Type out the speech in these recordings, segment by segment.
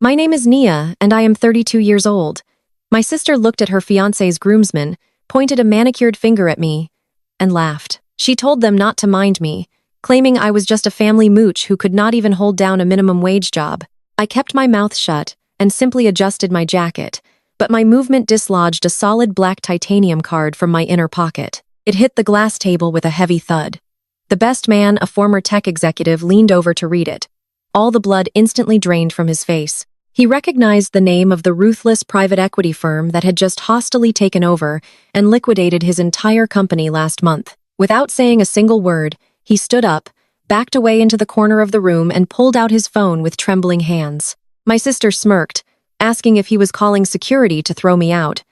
My name is Nia, and I am 32 years old. My sister looked at her fiancé's groomsmen, pointed a manicured finger at me, and laughed. She told them not to mind me, claiming I was just a family mooch who could not even hold down a minimum wage job. I kept my mouth shut and simply adjusted my jacket, but my movement dislodged a solid black titanium card from my inner pocket. It hit the glass table with a heavy thud. The best man, a former tech executive, leaned over to read it. All the blood instantly drained from his face. He recognized the name of the ruthless private equity firm that had just hostilely taken over and liquidated his entire company last month. Without saying a single word, he stood up, backed away into the corner of the room, and pulled out his phone with trembling hands. My sister smirked, asking if he was calling security to throw me out.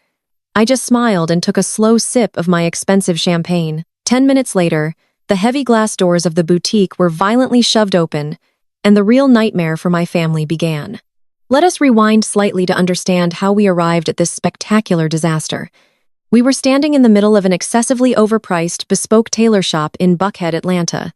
I just smiled and took a slow sip of my expensive champagne. 10 minutes later, the heavy glass doors of the boutique were violently shoved open, and the real nightmare for my family began. Let us rewind slightly to understand how we arrived at this spectacular disaster. We were standing in the middle of an excessively overpriced, bespoke tailor shop in Buckhead, Atlanta.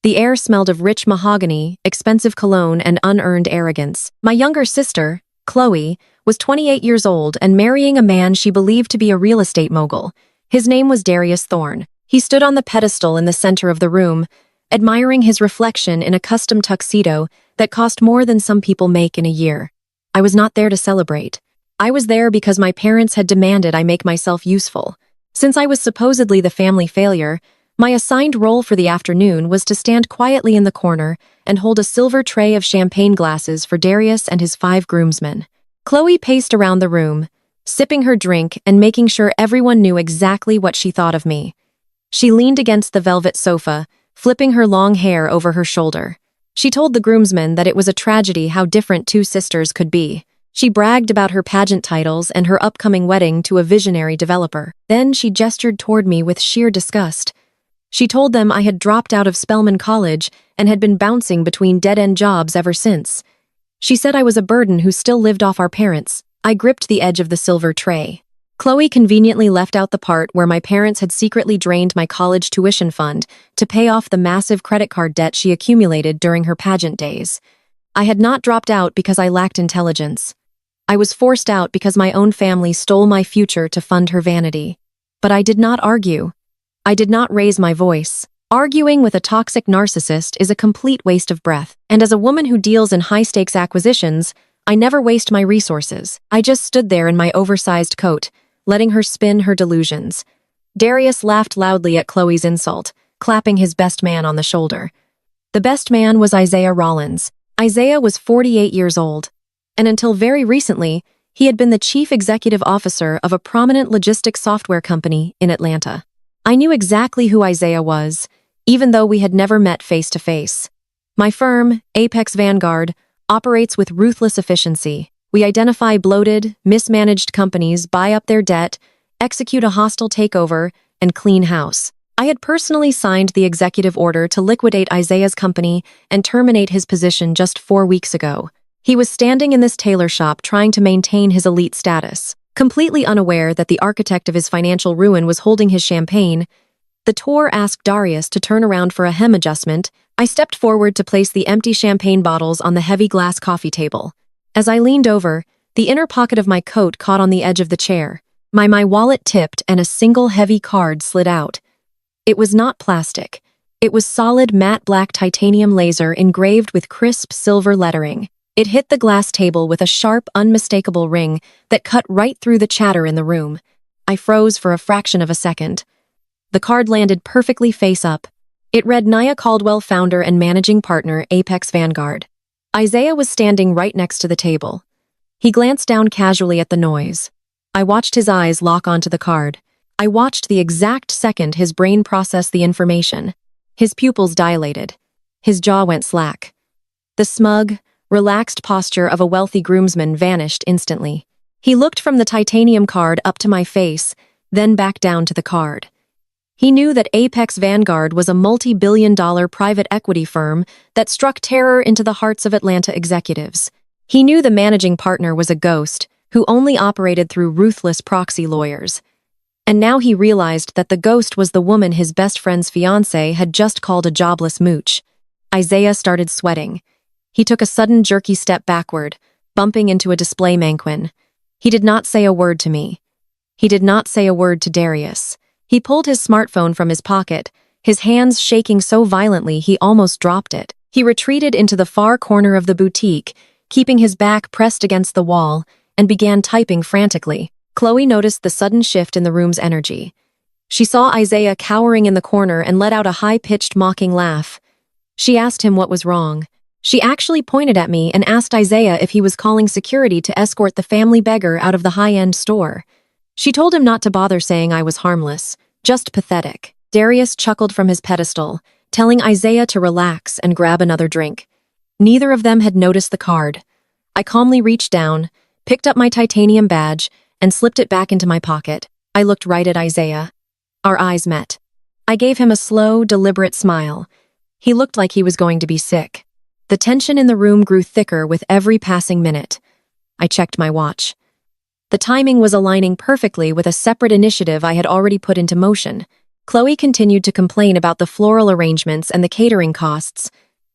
The air smelled of rich mahogany, expensive cologne, and unearned arrogance. My younger sister, Chloe, was 28 years old and marrying a man she believed to be a real estate mogul. His name was Darius Thorne. He stood on the pedestal in the center of the room, admiring his reflection in a custom tuxedo that cost more than some people make in a year. I was not there to celebrate. I was there because my parents had demanded I make myself useful. Since I was supposedly the family failure, my assigned role for the afternoon was to stand quietly in the corner and hold a silver tray of champagne glasses for Darius and his 5 groomsmen. Chloe paced around the room, sipping her drink and making sure everyone knew exactly what she thought of me. She leaned against the velvet sofa, flipping her long hair over her shoulder. She told the groomsmen that it was a tragedy how different 2 sisters could be. She bragged about her pageant titles and her upcoming wedding to a visionary developer. Then she gestured toward me with sheer disgust. She told them I had dropped out of Spelman College and had been bouncing between dead-end jobs ever since. She said I was a burden who still lived off our parents. I gripped the edge of the silver tray. Chloe conveniently left out the part where my parents had secretly drained my college tuition fund to pay off the massive credit card debt she accumulated during her pageant days. I had not dropped out because I lacked intelligence. I was forced out because my own family stole my future to fund her vanity. But I did not argue. I did not raise my voice. Arguing with a toxic narcissist is a complete waste of breath, and as a woman who deals in high-stakes acquisitions, I never waste my resources. I just stood there in my oversized coat, letting her spin her delusions. Darius laughed loudly at Chloe's insult, clapping his best man on the shoulder. The best man was Isaiah Rollins. Isaiah was 48 years old, and until very recently, he had been the chief executive officer of a prominent logistics software company in Atlanta. I knew exactly who Isaiah was, even though we had never met face to face. My firm, Apex Vanguard, operates with ruthless efficiency. We identify bloated, mismanaged companies, buy up their debt, execute a hostile takeover, and clean house. I had personally signed the executive order to liquidate Isaiah's company and terminate his position just 4 weeks ago. He was standing in this tailor shop trying to maintain his elite status. Completely unaware that the architect of his financial ruin was holding his champagne, the tour asked Darius to turn around for a hem adjustment. I stepped forward to place the empty champagne bottles on the heavy glass coffee table. As I leaned over, the inner pocket of my coat caught on the edge of the chair. My wallet tipped and a single heavy card slid out. It was not plastic. It was solid matte black titanium laser engraved with crisp silver lettering. It hit the glass table with a sharp, unmistakable ring that cut right through the chatter in the room. I froze for a fraction of a second. The card landed perfectly face up. It read Nia Caldwell, founder and managing partner, Apex Vanguard. Isaiah was standing right next to the table. He glanced down casually at the noise. I watched his eyes lock onto the card. I watched the exact second his brain processed the information. His pupils dilated. His jaw went slack. The smug, relaxed posture of a wealthy groomsman vanished instantly. He looked from the titanium card up to my face, then back down to the card. He knew that Apex Vanguard was a multi-billion-dollar private equity firm that struck terror into the hearts of Atlanta executives. He knew the managing partner was a ghost who only operated through ruthless proxy lawyers. And now he realized that the ghost was the woman his best friend's fiancé had just called a jobless mooch. Isaiah started sweating. He took a sudden jerky step backward, bumping into a display mannequin. He did not say a word to me. He did not say a word to Darius. He pulled his smartphone from his pocket, his hands shaking so violently he almost dropped it. He retreated into the far corner of the boutique, keeping his back pressed against the wall, and began typing frantically. Chloe noticed the sudden shift in the room's energy. She saw Isaiah cowering in the corner and let out a high-pitched mocking laugh. She asked him what was wrong. She actually pointed at me and asked Isaiah if he was calling security to escort the family beggar out of the high-end store. She told him not to bother saying I was harmless, just pathetic. Darius chuckled from his pedestal, telling Isaiah to relax and grab another drink. Neither of them had noticed the card. I calmly reached down, picked up my titanium badge, and slipped it back into my pocket. I looked right at Isaiah. Our eyes met. I gave him a slow, deliberate smile. He looked like he was going to be sick. The tension in the room grew thicker with every passing minute. I checked my watch. The timing was aligning perfectly with a separate initiative I had already put into motion. Chloe continued to complain about the floral arrangements and the catering costs,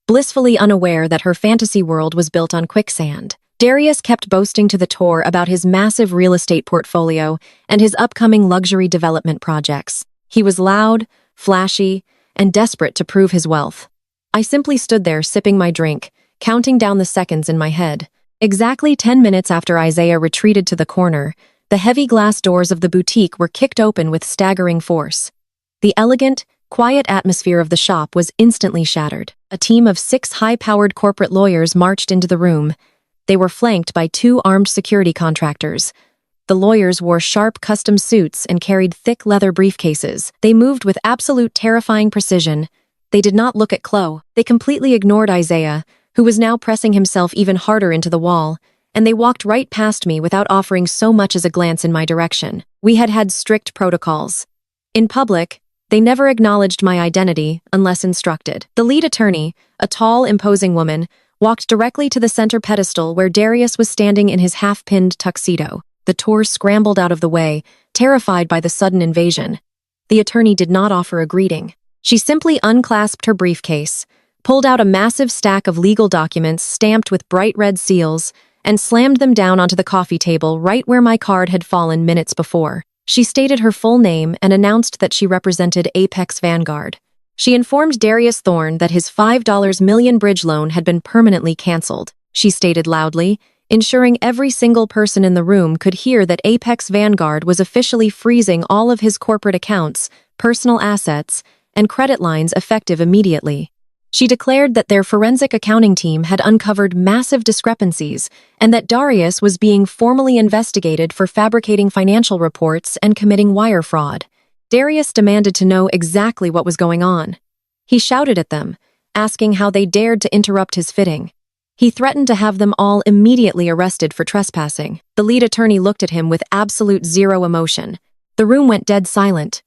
blissfully unaware that her fantasy world was built on quicksand. Darius kept boasting to the tour about his massive real estate portfolio and his upcoming luxury development projects. He was loud, flashy, and desperate to prove his wealth. I simply stood there sipping my drink, counting down the seconds in my head. Exactly 10 minutes after Isaiah retreated to the corner, the heavy glass doors of the boutique were kicked open with staggering force. The elegant, quiet atmosphere of the shop was instantly shattered. A team of 6 high-powered corporate lawyers marched into the room. They were flanked by 2 armed security contractors. The lawyers wore sharp custom suits and carried thick leather briefcases. They moved with absolute terrifying precision. They did not look at Chloe. They completely ignored Isaiah, who was now pressing himself even harder into the wall, and they walked right past me without offering so much as a glance in my direction. We had had strict protocols. In public, they never acknowledged my identity unless instructed. The lead attorney, a tall, imposing woman, walked directly to the center pedestal where Darius was standing in his half-pinned tuxedo. The tour scrambled out of the way, terrified by the sudden invasion. The attorney did not offer a greeting. She simply unclasped her briefcase, pulled out a massive stack of legal documents stamped with bright red seals, and slammed them down onto the coffee table right where my card had fallen minutes before. She stated her full name and announced that she represented Apex Vanguard. She informed Darius Thorne that his $5 million bridge loan had been permanently canceled. She stated loudly, ensuring every single person in the room could hear that Apex Vanguard was officially freezing all of his corporate accounts, personal assets, and credit lines effective immediately. She declared that their forensic accounting team had uncovered massive discrepancies and that Darius was being formally investigated for fabricating financial reports and committing wire fraud. Darius demanded to know exactly what was going on. He shouted at them, asking how they dared to interrupt his fitting. He threatened to have them all immediately arrested for trespassing. The lead attorney looked at him with absolute zero emotion. The room went dead silent.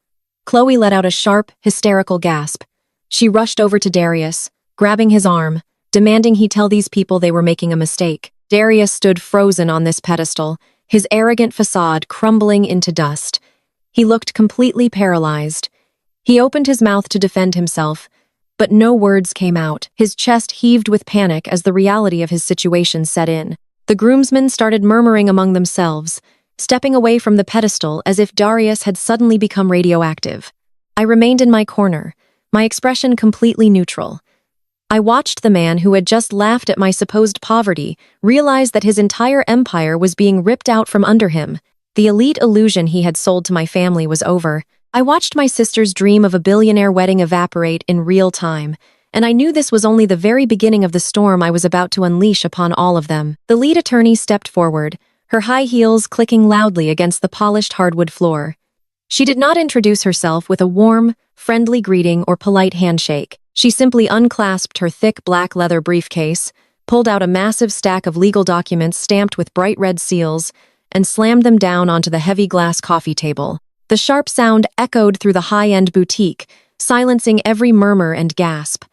Chloe let out a sharp, hysterical gasp. She rushed over to Darius, grabbing his arm, demanding he tell these people they were making a mistake. Darius stood frozen on this pedestal, his arrogant facade crumbling into dust. He looked completely paralyzed. He opened his mouth to defend himself, but no words came out. His chest heaved with panic as the reality of his situation set in. The groomsmen started murmuring among themselves, stepping away from the pedestal as if Darius had suddenly become radioactive. I remained in my corner, my expression completely neutral. I watched the man who had just laughed at my supposed poverty realize that his entire empire was being ripped out from under him. The elite illusion he had sold to my family was over. I watched my sister's dream of a billionaire wedding evaporate in real time, and I knew this was only the very beginning of the storm I was about to unleash upon all of them. The lead attorney stepped forward, her high heels clicking loudly against the polished hardwood floor. She did not introduce herself with a warm, friendly greeting or polite handshake. She simply unclasped her thick black leather briefcase, pulled out a massive stack of legal documents stamped with bright red seals, and slammed them down onto the heavy glass coffee table. The sharp sound echoed through the high-end boutique, silencing every murmur and gasp.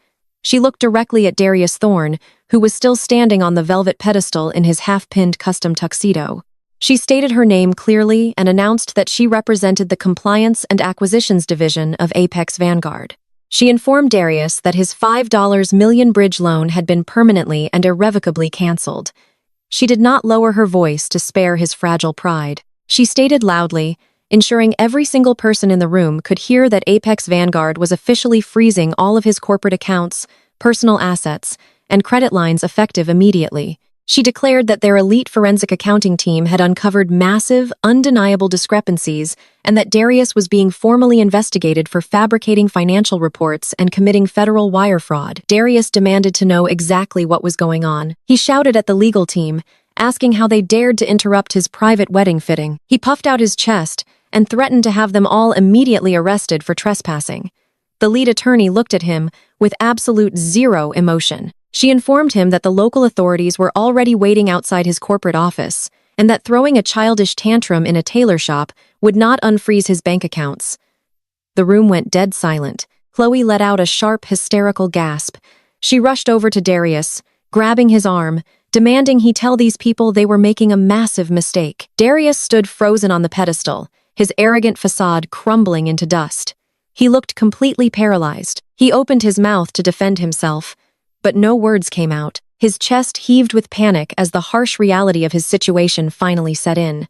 She looked directly at Darius Thorne, who was still standing on the velvet pedestal in his half-pinned custom tuxedo. She stated her name clearly and announced that she represented the Compliance and Acquisitions Division of Apex Vanguard. She informed Darius that his $5 million bridge loan had been permanently and irrevocably canceled. She did not lower her voice to spare his fragile pride. She stated loudly, ensuring every single person in the room could hear that Apex Vanguard was officially freezing all of his corporate accounts, personal assets, and credit lines effective immediately. She declared that their elite forensic accounting team had uncovered massive, undeniable discrepancies and that Darius was being formally investigated for fabricating financial reports and committing federal wire fraud. Darius demanded to know exactly what was going on. He shouted at the legal team, asking how they dared to interrupt his private wedding fitting. He puffed out his chest and threatened to have them all immediately arrested for trespassing. The lead attorney looked at him with absolute zero emotion. She informed him that the local authorities were already waiting outside his corporate office, and that throwing a childish tantrum in a tailor shop would not unfreeze his bank accounts. The room went dead silent. Chloe let out a sharp, hysterical gasp. She rushed over to Darius, grabbing his arm, demanding he tell these people they were making a massive mistake. Darius stood frozen on the pedestal, his arrogant facade crumbling into dust. He looked completely paralyzed. He opened his mouth to defend himself, but no words came out. His chest heaved with panic as the harsh reality of his situation finally set in.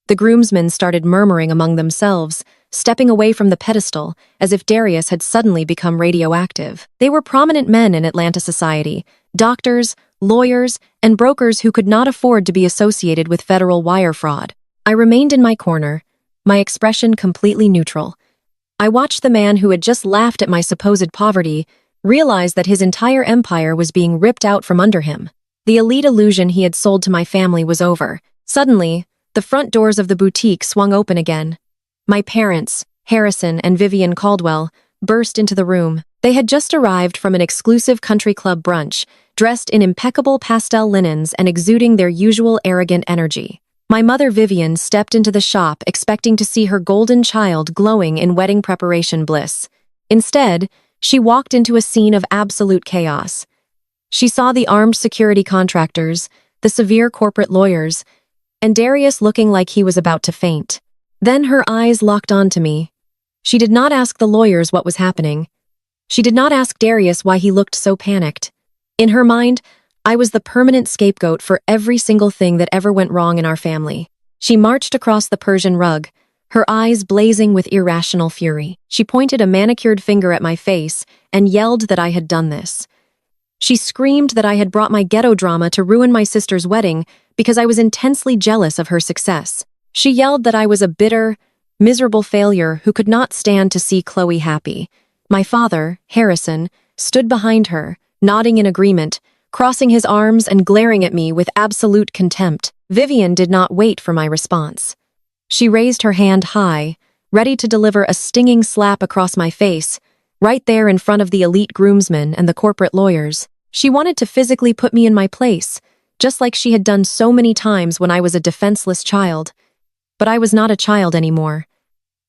The groomsmen started murmuring among themselves, stepping away from the pedestal as if Darius had suddenly become radioactive. They were prominent men in Atlanta society, doctors, lawyers, and brokers who could not afford to be associated with federal wire fraud. I remained in my corner, my expression completely neutral. I watched the man who had just laughed at my supposed poverty realized that his entire empire was being ripped out from under him. The elite illusion he had sold to my family was over. Suddenly, the front doors of the boutique swung open again. My parents, Harrison and Vivian Caldwell, burst into the room. They had just arrived from an exclusive country club brunch, dressed in impeccable pastel linens and exuding their usual arrogant energy. My mother Vivian stepped into the shop expecting to see her golden child glowing in wedding preparation bliss. Instead, she walked into a scene of absolute chaos. She saw the armed security contractors, the severe corporate lawyers, and Darius looking like he was about to faint. Then her eyes locked onto me. She did not ask the lawyers what was happening. She did not ask Darius why he looked so panicked. In her mind, I was the permanent scapegoat for every single thing that ever went wrong in our family. She marched across the Persian rug, her eyes blazing with irrational fury. She pointed a manicured finger at my face and yelled that I had done this. She screamed that I had brought my ghetto drama to ruin my sister's wedding because I was intensely jealous of her success. She yelled that I was a bitter, miserable failure who could not stand to see Chloe happy. My father, Harrison, stood behind her, nodding in agreement, crossing his arms and glaring at me with absolute contempt. Vivian did not wait for my response. She raised her hand high, ready to deliver a stinging slap across my face, right there in front of the elite groomsmen and the corporate lawyers. She wanted to physically put me in my place, just like she had done so many times when I was a defenseless child. But I was not a child anymore.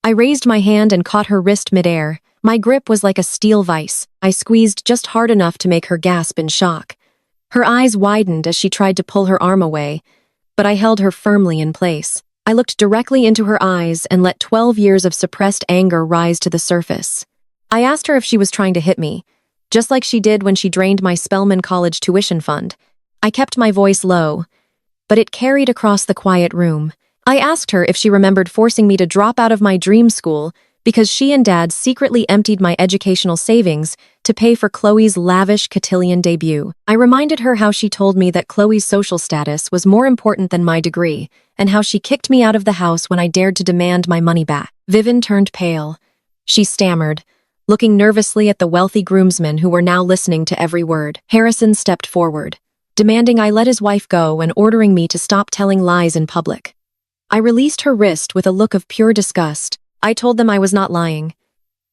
I raised my hand and caught her wrist midair. My grip was like a steel vise. I squeezed just hard enough to make her gasp in shock. Her eyes widened as she tried to pull her arm away, but I held her firmly in place. I looked directly into her eyes and let 12 years of suppressed anger rise to the surface. I asked her if she was trying to hit me, just like she did when she drained my Spelman College tuition fund. I kept my voice low, but it carried across the quiet room. I asked her if she remembered forcing me to drop out of my dream school because she and Dad secretly emptied my educational savings to pay for Chloe's lavish cotillion debut. I reminded her how she told me that Chloe's social status was more important than my degree, and how she kicked me out of the house when I dared to demand my money back. Vivian turned pale. She stammered, looking nervously at the wealthy groomsmen who were now listening to every word. Harrison stepped forward, demanding I let his wife go and ordering me to stop telling lies in public. I released her wrist with a look of pure disgust. I told them I was not lying,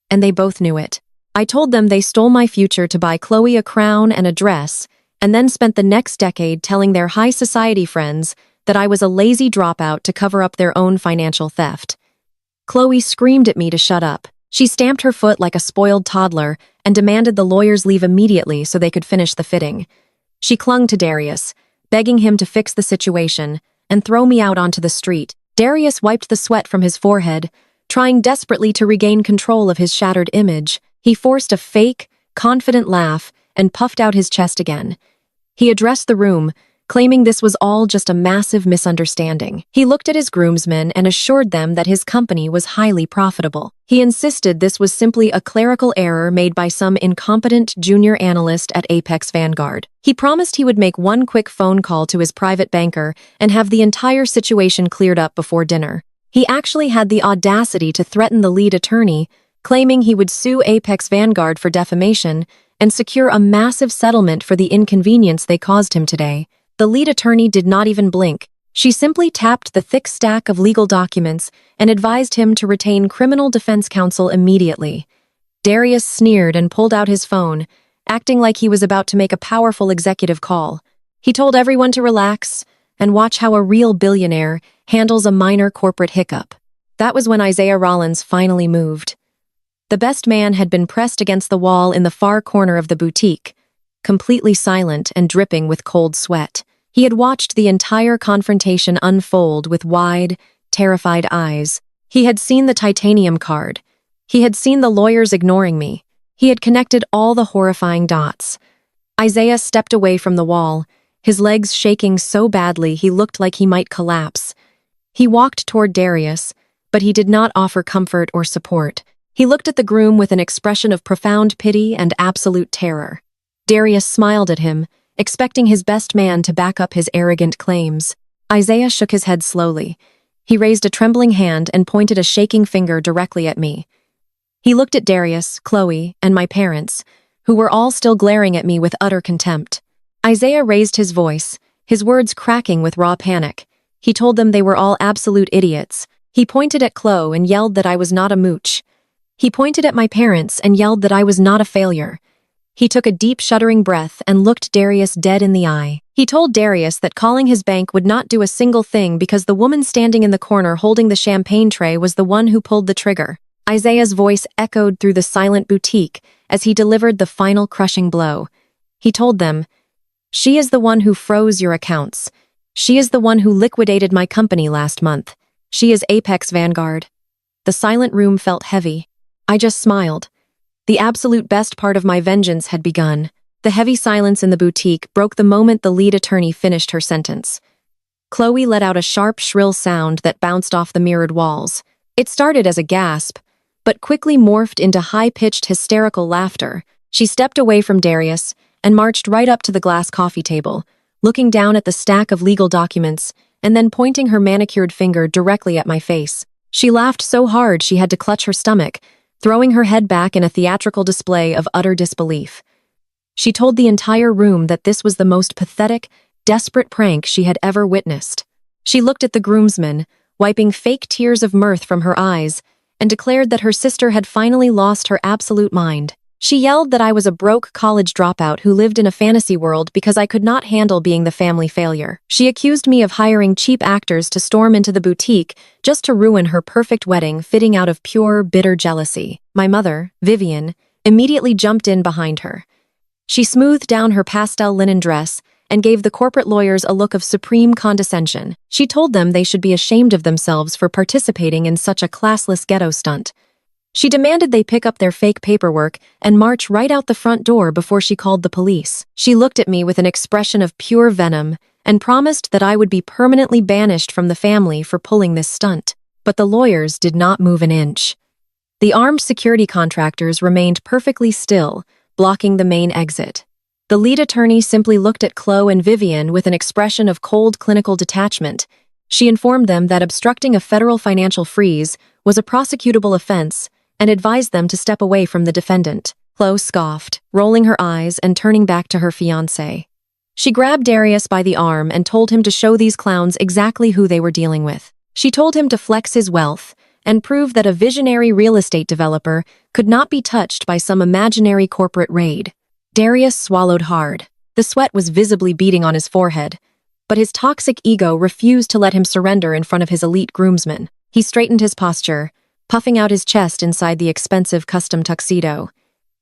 and they both knew it. I told them they stole my future to buy Chloe a crown and a dress, and then spent the next decade telling their high society friends that I was a lazy dropout to cover up their own financial theft. Chloe screamed at me to shut up. She stamped her foot like a spoiled toddler and demanded the lawyers leave immediately so they could finish the fitting. She clung to Darius, begging him to fix the situation and throw me out onto the street. Darius wiped the sweat from his forehead, trying desperately to regain control of his shattered image. He forced a fake, confident laugh and puffed out his chest again. He addressed the room, claiming this was all just a massive misunderstanding. He looked at his groomsmen and assured them that his company was highly profitable. He insisted this was simply a clerical error made by some incompetent junior analyst at Apex Vanguard. He promised he would make one quick phone call to his private banker and have the entire situation cleared up before dinner. He actually had the audacity to threaten the lead attorney, claiming he would sue Apex Vanguard for defamation and secure a massive settlement for the inconvenience they caused him today. The lead attorney did not even blink. She simply tapped the thick stack of legal documents and advised him to retain criminal defense counsel immediately. Darius sneered and pulled out his phone, acting like he was about to make a powerful executive call. He told everyone to relax and watch how a real billionaire handles a minor corporate hiccup. That was when Isaiah Rollins finally moved. The best man had been pressed against the wall in the far corner of the boutique, completely silent and dripping with cold sweat. He had watched the entire confrontation unfold with wide, terrified eyes. He had seen the titanium card. He had seen the lawyers ignoring me. He had connected all the horrifying dots. Isaiah stepped away from the wall, his legs shaking so badly he looked like he might collapse. He walked toward Darius, but he did not offer comfort or support. He looked at the groom with an expression of profound pity and absolute terror. Darius smiled at him, expecting his best man to back up his arrogant claims. Isaiah shook his head slowly. He raised a trembling hand and pointed a shaking finger directly at me. He looked at Darius, Chloe, and my parents, who were all still glaring at me with utter contempt. Isaiah raised his voice, his words cracking with raw panic. He told them they were all absolute idiots. He pointed at Chloe and yelled that I was not a mooch. He pointed at my parents and yelled that I was not a failure. He took a deep, shuddering breath and looked Darius dead in the eye. He told Darius that calling his bank would not do a single thing because the woman standing in the corner holding the champagne tray was the one who pulled the trigger. Isaiah's voice echoed through the silent boutique as he delivered the final crushing blow. He told them, "She is the one who froze your accounts. She is the one who liquidated my company last month. She is Apex Vanguard." The silent room felt heavy. I just smiled. The absolute best part of my vengeance had begun. The heavy silence in the boutique broke the moment the lead attorney finished her sentence. Chloe let out a sharp, shrill sound that bounced off the mirrored walls. It started as a gasp, but quickly morphed into high-pitched, hysterical laughter. She stepped away from Darius and marched right up to the glass coffee table, looking down at the stack of legal documents and then pointing her manicured finger directly at my face. She laughed so hard she had to clutch her stomach, throwing her head back in a theatrical display of utter disbelief. She told the entire room that this was the most pathetic, desperate prank she had ever witnessed. She looked at the groomsmen, wiping fake tears of mirth from her eyes, and declared that her sister had finally lost her absolute mind. She yelled that I was a broke college dropout who lived in a fantasy world because I could not handle being the family failure. She accused me of hiring cheap actors to storm into the boutique just to ruin her perfect wedding, fitting out of pure, bitter jealousy. My mother, Vivian, immediately jumped in behind her. She smoothed down her pastel linen dress and gave the corporate lawyers a look of supreme condescension. She told them they should be ashamed of themselves for participating in such a classless ghetto stunt. She demanded they pick up their fake paperwork and march right out the front door before she called the police. She looked at me with an expression of pure venom and promised that I would be permanently banished from the family for pulling this stunt. But the lawyers did not move an inch. The armed security contractors remained perfectly still, blocking the main exit. The lead attorney simply looked at Chloe and Vivian with an expression of cold clinical detachment. She informed them that obstructing a federal financial freeze was a prosecutable offense and advised them to step away from the defendant. Chloe scoffed, rolling her eyes and turning back to her fiancé. She grabbed Darius by the arm and told him to show these clowns exactly who they were dealing with. She told him to flex his wealth and prove that a visionary real estate developer could not be touched by some imaginary corporate raid. Darius swallowed hard. The sweat was visibly beading on his forehead, but his toxic ego refused to let him surrender in front of his elite groomsmen. He straightened his posture, puffing out his chest inside the expensive custom tuxedo.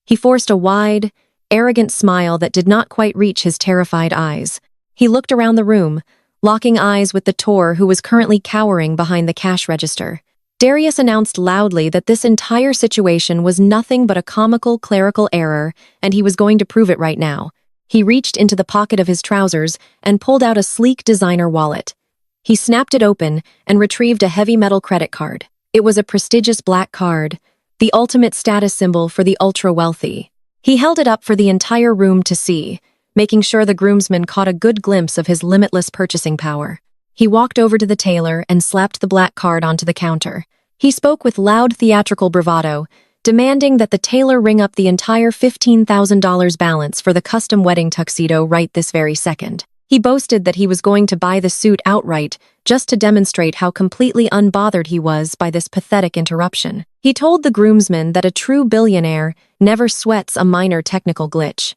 He forced a wide, arrogant smile that did not quite reach his terrified eyes. He looked around the room, locking eyes with the Tor who was currently cowering behind the cash register. Darius announced loudly that this entire situation was nothing but a comical clerical error, and he was going to prove it right now. He reached into the pocket of his trousers and pulled out a sleek designer wallet. He snapped it open and retrieved a heavy metal credit card. It was a prestigious black card, the ultimate status symbol for the ultra-wealthy. He held it up for the entire room to see, making sure the groomsmen caught a good glimpse of his limitless purchasing power. He walked over to the tailor and slapped the black card onto the counter. He spoke with loud theatrical bravado, demanding that the tailor ring up the entire $15,000 balance for the custom wedding tuxedo right this very second. He boasted that he was going to buy the suit outright just to demonstrate how completely unbothered he was by this pathetic interruption. He told the groomsmen that a true billionaire never sweats a minor technical glitch.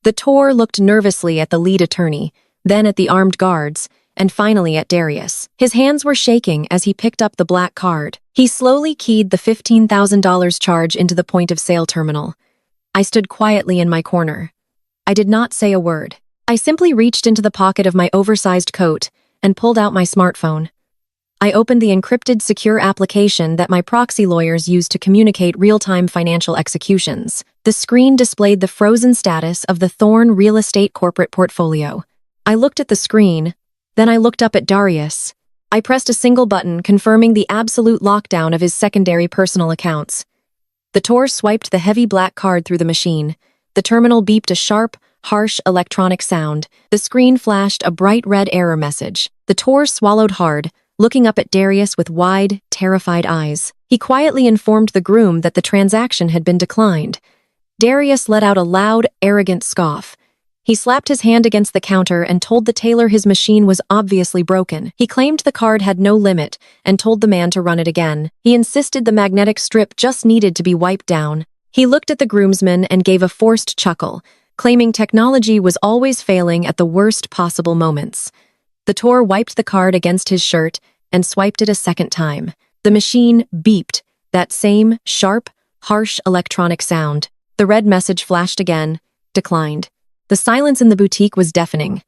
The Tor looked nervously at the lead attorney, then at the armed guards, and finally at Darius. His hands were shaking as he picked up the black card. He slowly keyed the $15,000 charge into the point-of-sale terminal. I stood quietly in my corner. I did not say a word. I simply reached into the pocket of my oversized coat and pulled out my smartphone. I opened the encrypted secure application that my proxy lawyers use to communicate real-time financial executions. The screen displayed the frozen status of the Thorn real estate corporate portfolio. I looked at the screen, then I looked up at Darius. I pressed a single button confirming the absolute lockdown of his secondary personal accounts. The Tor swiped the heavy black card through the machine. The terminal beeped a sharp, harsh electronic sound. The screen flashed a bright red error message. The Tor swallowed hard, looking up at Darius with wide, terrified eyes. He quietly informed the groom that the transaction had been declined. Darius let out a loud, arrogant scoff. He slapped his hand against the counter and told the tailor his machine was obviously broken. He claimed the card had no limit and told the man to run it again. He insisted the magnetic strip just needed to be wiped down. He looked at the groomsmen and gave a forced chuckle, claiming technology was always failing at the worst possible moments. The Tor wiped the card against his shirt and swiped it a second time. The machine beeped, that same sharp, harsh electronic sound. The red message flashed again, declined. The silence in the boutique was deafening.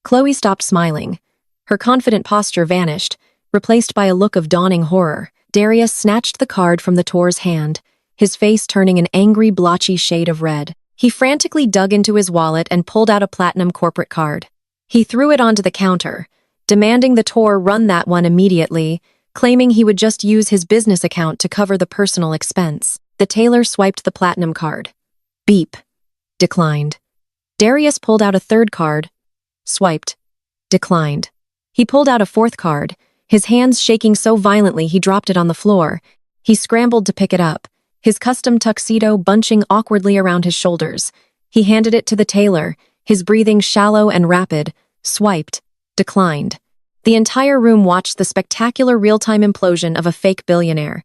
Chloe stopped smiling. Her confident posture vanished, replaced by a look of dawning horror. Darius snatched the card from the Tor's hand, his face turning an angry, blotchy shade of red. He frantically dug into his wallet and pulled out a platinum corporate card. He threw it onto the counter, demanding the Tor run that one immediately, claiming he would just use his business account to cover the personal expense. The tailor swiped the platinum card. Beep. Declined. Darius pulled out a third card. Swiped. Declined. He pulled out a fourth card, his hands shaking so violently he dropped it on the floor. He scrambled to pick it up, his custom tuxedo bunching awkwardly around his shoulders. He handed it to the tailor, his breathing shallow and rapid. Swiped. Declined. The entire room watched the spectacular real-time implosion of a fake billionaire.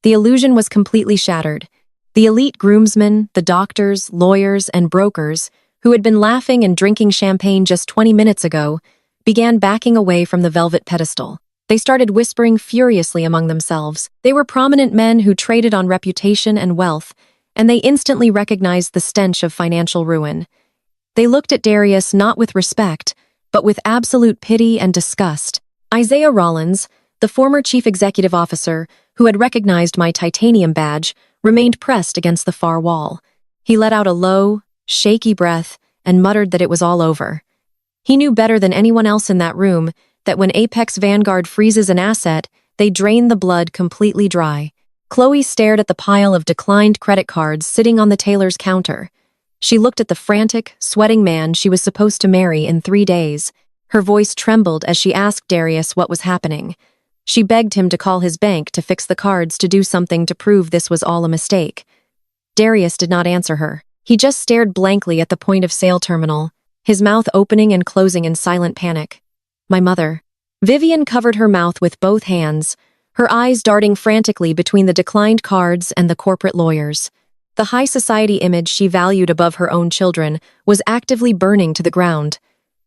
The illusion was completely shattered. The elite groomsmen, the doctors, lawyers, and brokers, who had been laughing and drinking champagne just 20 minutes ago, began backing away from the velvet pedestal. They started whispering furiously among themselves. They were prominent men who traded on reputation and wealth, and they instantly recognized the stench of financial ruin. They looked at Darius not with respect, but with absolute pity and disgust. Isaiah Rollins, the former chief executive officer, who had recognized my titanium badge, remained pressed against the far wall. He let out a low, shaky breath and muttered that it was all over. He knew better than anyone else in that room that when Apex Vanguard freezes an asset, they drain the blood completely dry. Chloe stared at the pile of declined credit cards sitting on the tailor's counter. She looked at the frantic, sweating man she was supposed to marry in 3 days. Her voice trembled as she asked Darius what was happening. She begged him to call his bank to fix the cards to do something to prove this was all a mistake. Darius did not answer her. He just stared blankly at the point-of-sale terminal, his mouth opening and closing in silent panic. My mother. Vivian covered her mouth with both hands, her eyes darting frantically between the declined cards and the corporate lawyers. The high society image she valued above her own children was actively burning to the ground.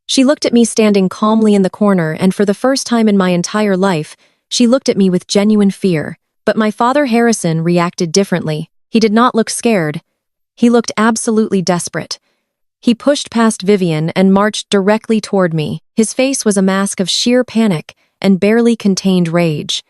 She looked at me standing calmly in the corner, and for the first time in my entire life, she looked at me with genuine fear. But my father Harrison reacted differently. He did not look scared. He looked absolutely desperate. He pushed past Vivian and marched directly toward me. His face was a mask of sheer panic and barely contained rage.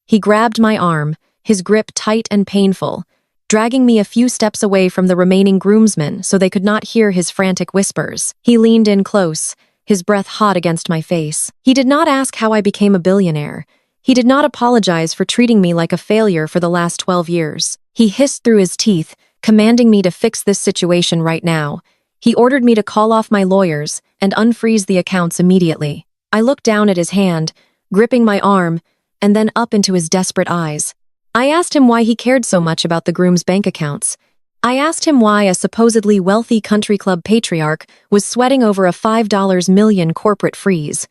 He grabbed my arm, his grip tight and painful. dragging me a few steps away from the remaining groomsmen so they could not hear his frantic whispers. He leaned in close, his breath hot against my face. He did not ask how I became a billionaire. He did not apologize for treating me like a failure for the last 12 years. He hissed through his teeth, commanding me to fix this situation right now. He ordered me to call off my lawyers and unfreeze the accounts immediately. I looked down at his hand, gripping my arm, and then up into his desperate eyes. I asked him why he cared so much about the groom's bank accounts. I asked him why a supposedly wealthy country club patriarch was sweating over a $5 million corporate freeze.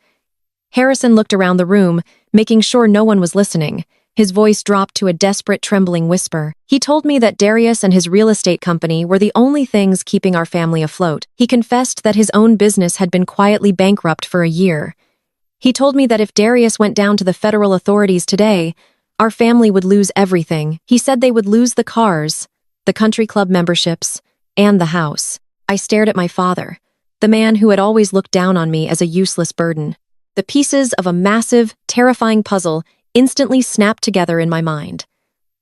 Harrison looked around the room, making sure no one was listening. His voice dropped to a desperate, trembling whisper. He told me that Darius and his real estate company were the only things keeping our family afloat. He confessed that his own business had been quietly bankrupt for a year. He told me that if Darius went down to the federal authorities today, our family would lose everything. He said they would lose the cars, the country club memberships, and the house. I stared at my father, the man who had always looked down on me as a useless burden. The pieces of a massive, terrifying puzzle instantly snapped together in my mind.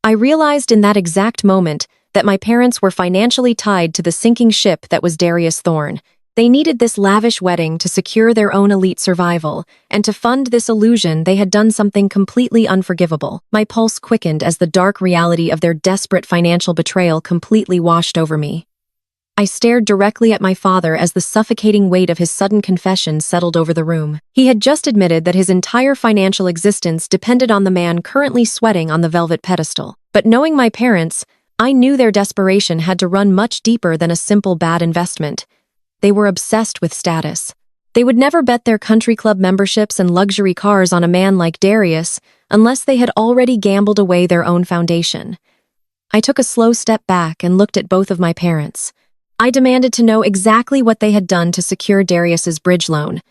I realized in that exact moment that my parents were financially tied to the sinking ship that was Darius Thorne. They needed this lavish wedding to secure their own elite survival, and to fund this illusion they had done something completely unforgivable. My pulse quickened as the dark reality of their desperate financial betrayal completely washed over me. I stared directly at my father as the suffocating weight of his sudden confession settled over the room. He had just admitted that his entire financial existence depended on the man currently sweating on the velvet pedestal. But knowing my parents, I knew their desperation had to run much deeper than a simple bad investment. They were obsessed with status. They would never bet their country club memberships and luxury cars on a man like Darius unless they had already gambled away their own foundation. I took a slow step back and looked at both of my parents. I demanded to know exactly what they had done to secure Darius's bridge loan.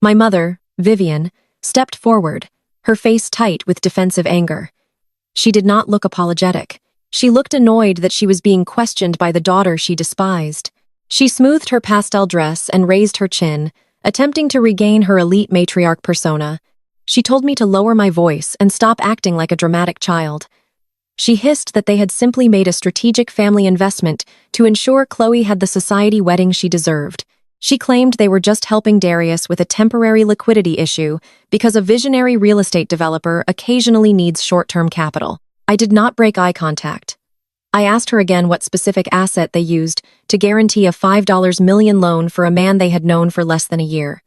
My mother, Vivian, stepped forward, her face tight with defensive anger. She did not look apologetic. She looked annoyed that she was being questioned by the daughter she despised. She smoothed her pastel dress and raised her chin, attempting to regain her elite matriarch persona. She told me to lower my voice and stop acting like a dramatic child. She hissed that they had simply made a strategic family investment to ensure Chloe had the society wedding she deserved. She claimed they were just helping Darius with a temporary liquidity issue because a visionary real estate developer occasionally needs short-term capital. I did not break eye contact. I asked her again what specific asset they used to guarantee a $5 million loan for a man they had known for less than a year.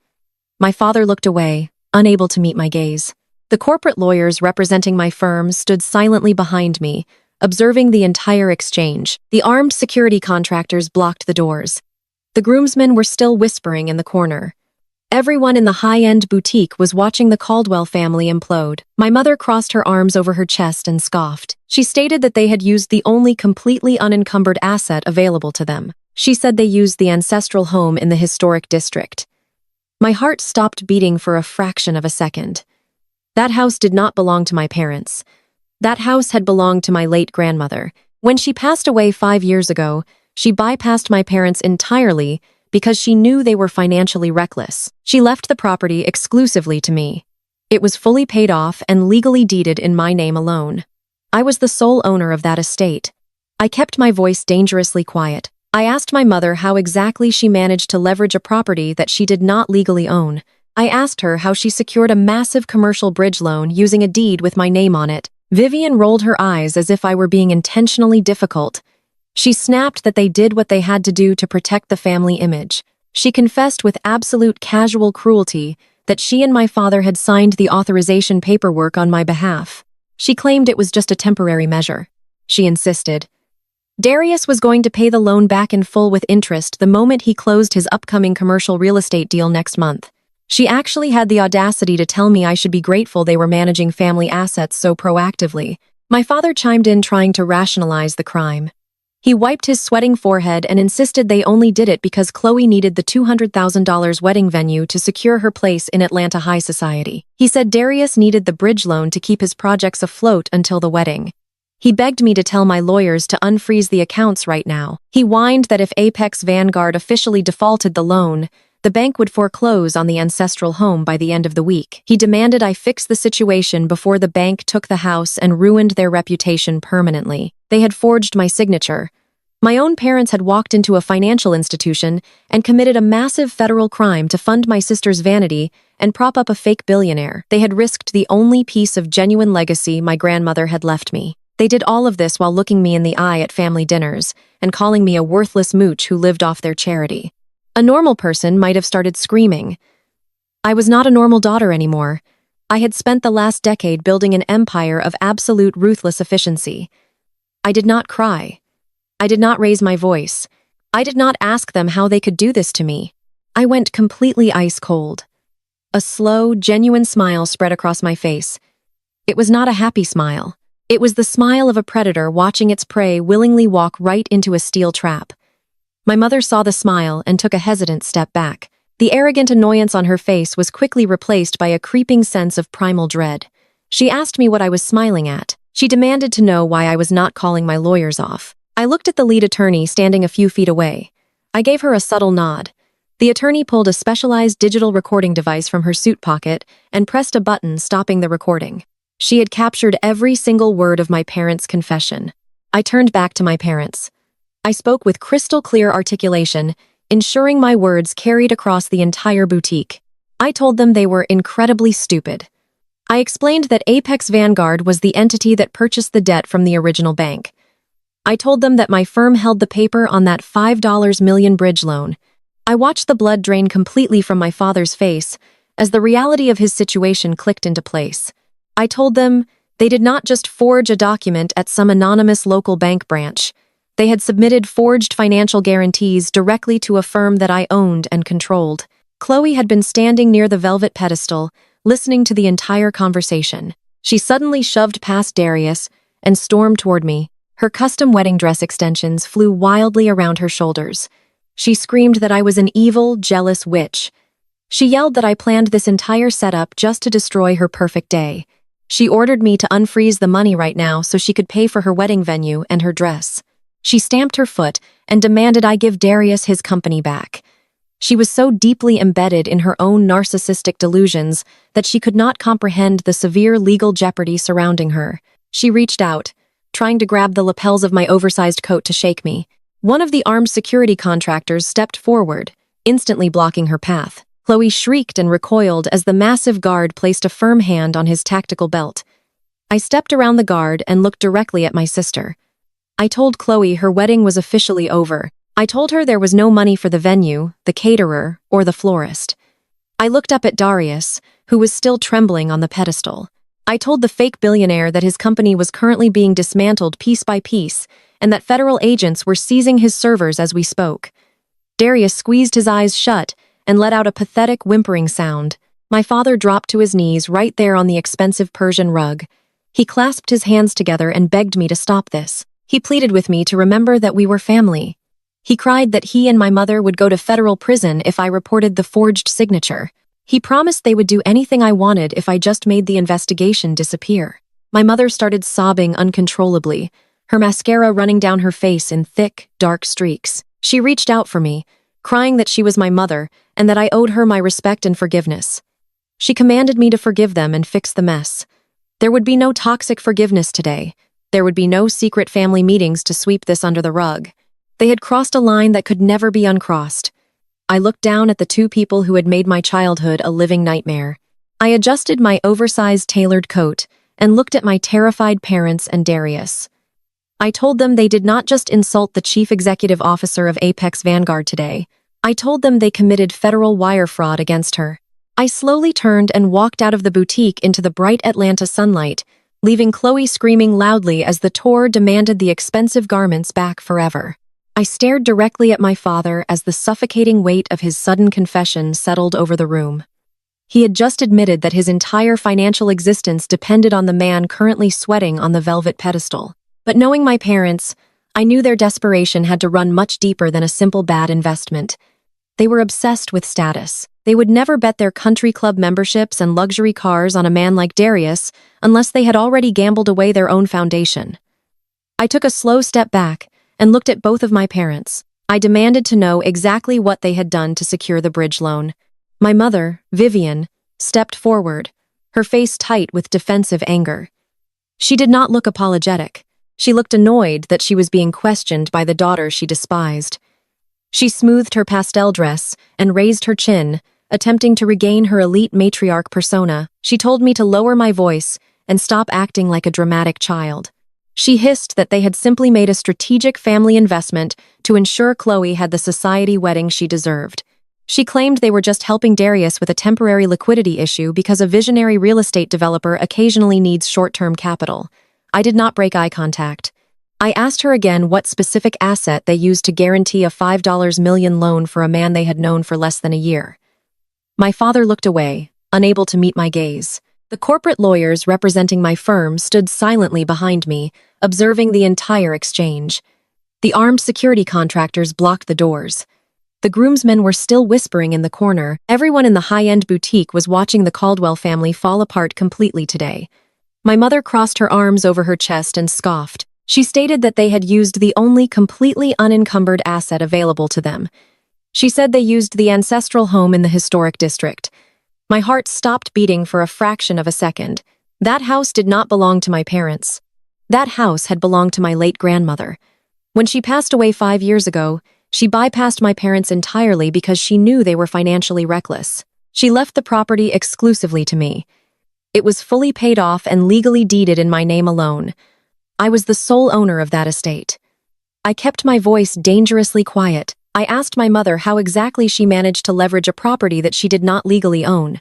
My father looked away, unable to meet my gaze. The corporate lawyers representing my firm stood silently behind me, observing the entire exchange. The armed security contractors blocked the doors. The groomsmen were still whispering in the corner. Everyone in the high-end boutique was watching the Caldwell family implode. My mother crossed her arms over her chest and scoffed. She stated that they had used the only completely unencumbered asset available to them. She said they used the ancestral home in the historic district. My heart stopped beating for a fraction of a second. That house did not belong to my parents. That house had belonged to my late grandmother. When she passed away 5 years ago, she bypassed my parents entirely because she knew they were financially reckless. She left the property exclusively to me. It was fully paid off and legally deeded in my name alone. I was the sole owner of that estate. I kept my voice dangerously quiet. I asked my mother how exactly she managed to leverage a property that she did not legally own. I asked her how she secured a massive commercial bridge loan using a deed with my name on it. Vivian rolled her eyes as if I were being intentionally difficult. She snapped that they did what they had to do to protect the family image. She confessed with absolute casual cruelty that she and my father had signed the authorization paperwork on my behalf. She claimed it was just a temporary measure. She insisted. Darius was going to pay the loan back in full with interest the moment he closed his upcoming commercial real estate deal next month. She actually had the audacity to tell me I should be grateful they were managing family assets so proactively. My father chimed in, trying to rationalize the crime. He wiped his sweating forehead and insisted they only did it because Chloe needed the $200,000 wedding venue to secure her place in Atlanta high society. He said Darius needed the bridge loan to keep his projects afloat until the wedding. He begged me to tell my lawyers to unfreeze the accounts right now. He whined that if Apex Vanguard officially defaulted the loan, The bank would foreclose on the ancestral home by the end of the week. He demanded I fix the situation before the bank took the house and ruined their reputation permanently. They had forged my signature. My own parents had walked into a financial institution and committed a massive federal crime to fund my sister's vanity and prop up a fake billionaire. They had risked the only piece of genuine legacy my grandmother had left me. They did all of this while looking me in the eye at family dinners and calling me a worthless mooch who lived off their charity. A normal person might have started screaming. I was not a normal daughter anymore. I had spent the last decade building an empire of absolute ruthless efficiency. I did not cry. I did not raise my voice. I did not ask them how they could do this to me. I went completely ice cold. A slow, genuine smile spread across my face. It was not a happy smile. It was the smile of a predator watching its prey willingly walk right into a steel trap. My mother saw the smile and took a hesitant step back. The arrogant annoyance on her face was quickly replaced by a creeping sense of primal dread. She asked me what I was smiling at. She demanded to know why I was not calling my lawyers off. I looked at the lead attorney standing a few feet away. I gave her a subtle nod. The attorney pulled a specialized digital recording device from her suit pocket and pressed a button stopping the recording. She had captured every single word of my parents' confession. I turned back to my parents. I spoke with crystal clear articulation, ensuring my words carried across the entire boutique. I told them they were incredibly stupid. I explained that Apex Vanguard was the entity that purchased the debt from the original bank. I told them that my firm held the paper on that $5 million bridge loan. I watched the blood drain completely from my father's face as the reality of his situation clicked into place. I told them they did not just forge a document at some anonymous local bank branch. They had submitted forged financial guarantees directly to a firm that I owned and controlled. Chloe had been standing near the velvet pedestal, listening to the entire conversation. She suddenly shoved past Darius and stormed toward me. Her custom wedding dress extensions flew wildly around her shoulders. She screamed that I was an evil, jealous witch. She yelled that I planned this entire setup just to destroy her perfect day. She ordered me to unfreeze the money right now so she could pay for her wedding venue and her dress. She stamped her foot and demanded I give Darius his company back. She was so deeply embedded in her own narcissistic delusions that she could not comprehend the severe legal jeopardy surrounding her. She reached out, trying to grab the lapels of my oversized coat to shake me. One of the armed security contractors stepped forward, instantly blocking her path. Chloe shrieked and recoiled as the massive guard placed a firm hand on his tactical belt. I stepped around the guard and looked directly at my sister. I told Chloe her wedding was officially over. I told her there was no money for the venue, the caterer, or the florist. I looked up at Darius, who was still trembling on the pedestal. I told the fake billionaire that his company was currently being dismantled piece by piece and that federal agents were seizing his servers as we spoke. Darius squeezed his eyes shut and let out a pathetic whimpering sound. My father dropped to his knees right there on the expensive Persian rug. He clasped his hands together and begged me to stop this. He pleaded with me to remember that we were family. He cried that he and my mother would go to federal prison if I reported the forged signature. He promised they would do anything I wanted if I just made the investigation disappear. My mother started sobbing uncontrollably, her mascara running down her face in thick, dark streaks. She reached out for me, crying that she was my mother and that I owed her my respect and forgiveness. She commanded me to forgive them and fix the mess. There would be no toxic forgiveness today. There would be no secret family meetings to sweep this under the rug. They had crossed a line that could never be uncrossed. I looked down at the two people who had made my childhood a living nightmare. I adjusted my oversized tailored coat and looked at my terrified parents and Darius. I told them they did not just insult the chief executive officer of Apex Vanguard today. I told them they committed federal wire fraud against her. I slowly turned and walked out of the boutique into the bright Atlanta sunlight, leaving Chloe screaming loudly as the tour demanded the expensive garments back forever. I stared directly at my father as the suffocating weight of his sudden confession settled over the room. He had just admitted that his entire financial existence depended on the man currently sweating on the velvet pedestal. But knowing my parents, I knew their desperation had to run much deeper than a simple bad investment. They were obsessed with status. They would never bet their country club memberships and luxury cars on a man like Darius unless they had already gambled away their own foundation. I took a slow step back and looked at both of my parents. I demanded to know exactly what they had done to secure the bridge loan. My mother, Vivian, stepped forward, her face tight with defensive anger. She did not look apologetic. She looked annoyed that she was being questioned by the daughter she despised. She smoothed her pastel dress and raised her chin, attempting to regain her elite matriarch persona. She told me to lower my voice and stop acting like a dramatic child. She hissed that they had simply made a strategic family investment to ensure Chloe had the society wedding she deserved. She claimed they were just helping Darius with a temporary liquidity issue because a visionary real estate developer occasionally needs short-term capital. I did not break eye contact. I asked her again what specific asset they used to guarantee a $5 million loan for a man they had known for less than a year. My father looked away, unable to meet my gaze. The corporate lawyers representing my firm stood silently behind me, observing the entire exchange. The armed security contractors blocked the doors. The groomsmen were still whispering in the corner. Everyone in the high-end boutique was watching the Caldwell family fall apart completely today. My mother crossed her arms over her chest and scoffed. She stated that they had used the only completely unencumbered asset available to them. She said they used the ancestral home in the historic district. My heart stopped beating for a fraction of a second. That house did not belong to my parents. That house had belonged to my late grandmother. When she passed away 5 years ago, she bypassed my parents entirely because she knew they were financially reckless. She left the property exclusively to me. It was fully paid off and legally deeded in my name alone. I was the sole owner of that estate. I kept my voice dangerously quiet. I asked my mother how exactly she managed to leverage a property that she did not legally own.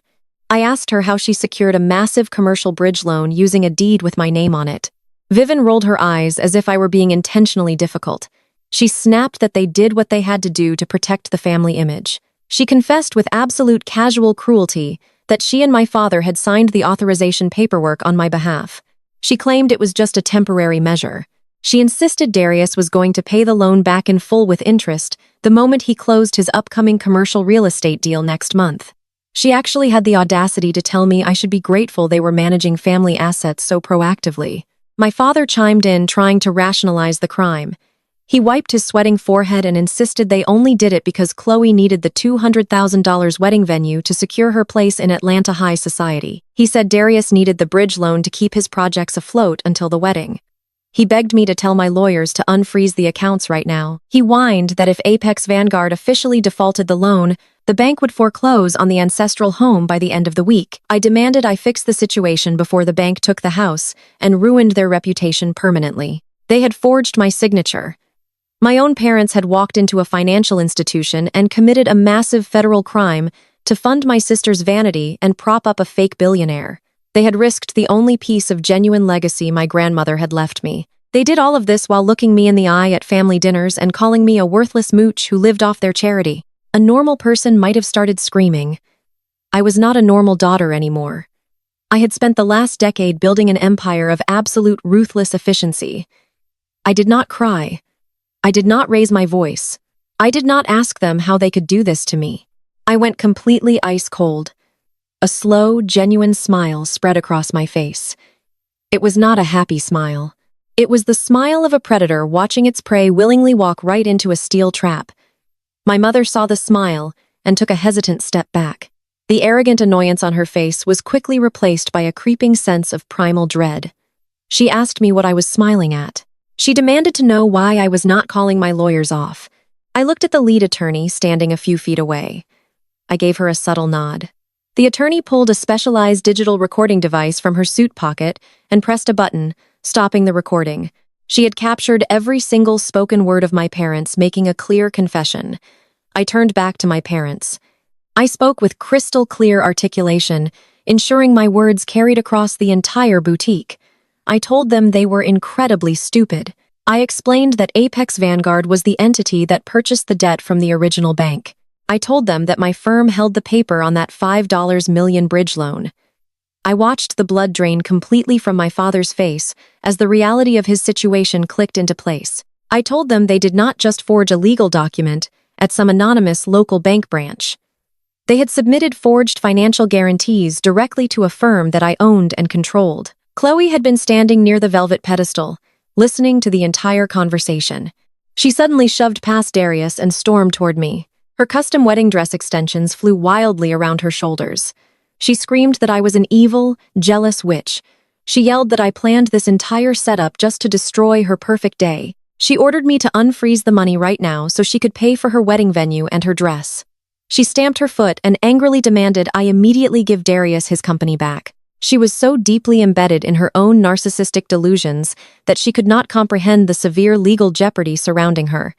I asked her how she secured a massive commercial bridge loan using a deed with my name on it. Vivian rolled her eyes as if I were being intentionally difficult. She snapped that they did what they had to do to protect the family image. She confessed with absolute casual cruelty that she and my father had signed the authorization paperwork on my behalf. She claimed it was just a temporary measure. She insisted Darius was going to pay the loan back in full with interest the moment he closed his upcoming commercial real estate deal next month. She actually had the audacity to tell me I should be grateful they were managing family assets so proactively. My father chimed in, trying to rationalize the crime. He wiped his sweating forehead and insisted they only did it because Chloe needed the $200,000 wedding venue to secure her place in Atlanta high society. He said Darius needed the bridge loan to keep his projects afloat until the wedding. He begged me to tell my lawyers to unfreeze the accounts right now. He whined that if Apex Vanguard officially defaulted the loan, the bank would foreclose on the ancestral home by the end of the week. I demanded I fix the situation before the bank took the house and ruined their reputation permanently. They had forged my signature. My own parents had walked into a financial institution and committed a massive federal crime to fund my sister's vanity and prop up a fake billionaire. They had risked the only piece of genuine legacy my grandmother had left me. They did all of this while looking me in the eye at family dinners and calling me a worthless mooch who lived off their charity. A normal person might have started screaming. I was not a normal daughter anymore. I had spent the last decade building an empire of absolute ruthless efficiency. I did not cry. I did not raise my voice. I did not ask them how they could do this to me. I went completely ice cold. A slow, genuine smile spread across my face. It was not a happy smile. It was the smile of a predator watching its prey willingly walk right into a steel trap. My mother saw the smile and took a hesitant step back. The arrogant annoyance on her face was quickly replaced by a creeping sense of primal dread. She asked me what I was smiling at. She demanded to know why I was not calling my lawyers off. I looked at the lead attorney standing a few feet away. I gave her a subtle nod. The attorney pulled a specialized digital recording device from her suit pocket and pressed a button, stopping the recording. She had captured every single spoken word of my parents, making a clear confession. I turned back to my parents. I spoke with crystal clear articulation, ensuring my words carried across the entire boutique. I told them they were incredibly stupid. I explained that Apex Vanguard was the entity that purchased the debt from the original bank. I told them that my firm held the paper on that $5 million bridge loan. I watched the blood drain completely from my father's face as the reality of his situation clicked into place. I told them they did not just forge a legal document at some anonymous local bank branch. They had submitted forged financial guarantees directly to a firm that I owned and controlled. Chloe had been standing near the velvet pedestal, listening to the entire conversation. She suddenly shoved past Darius and stormed toward me. Her custom wedding dress extensions flew wildly around her shoulders. She screamed that I was an evil, jealous witch. She yelled that I planned this entire setup just to destroy her perfect day. She ordered me to unfreeze the money right now so she could pay for her wedding venue and her dress. She stamped her foot and angrily demanded I immediately give Darius his company back. She was so deeply embedded in her own narcissistic delusions that she could not comprehend the severe legal jeopardy surrounding her.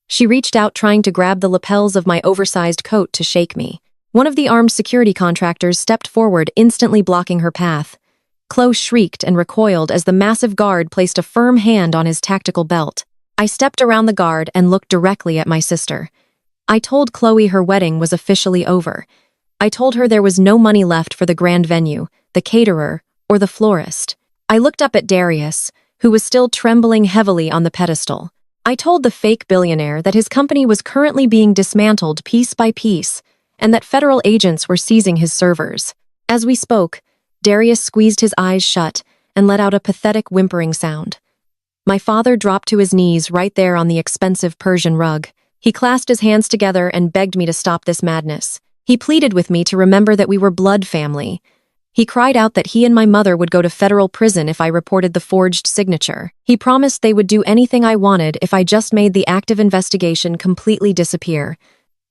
She reached out trying to grab the lapels of my oversized coat to shake me. One of the armed security contractors stepped forward, instantly blocking her path. Chloe shrieked and recoiled as the massive guard placed a firm hand on his tactical belt. I stepped around the guard and looked directly at my sister. I told Chloe her wedding was officially over. I told her there was no money left for the grand venue, the caterer, or the florist. I looked up at Darius, who was still trembling heavily on the pedestal. I told the fake billionaire that his company was currently being dismantled piece by piece, and that federal agents were seizing his servers. As we spoke, Darius squeezed his eyes shut and let out a pathetic whimpering sound. My father dropped to his knees right there on the expensive Persian rug. He clasped his hands together and begged me to stop this madness. He pleaded with me to remember that we were blood family. He cried out that he and my mother would go to federal prison if I reported the forged signature. He promised they would do anything I wanted if I just made the active investigation completely disappear.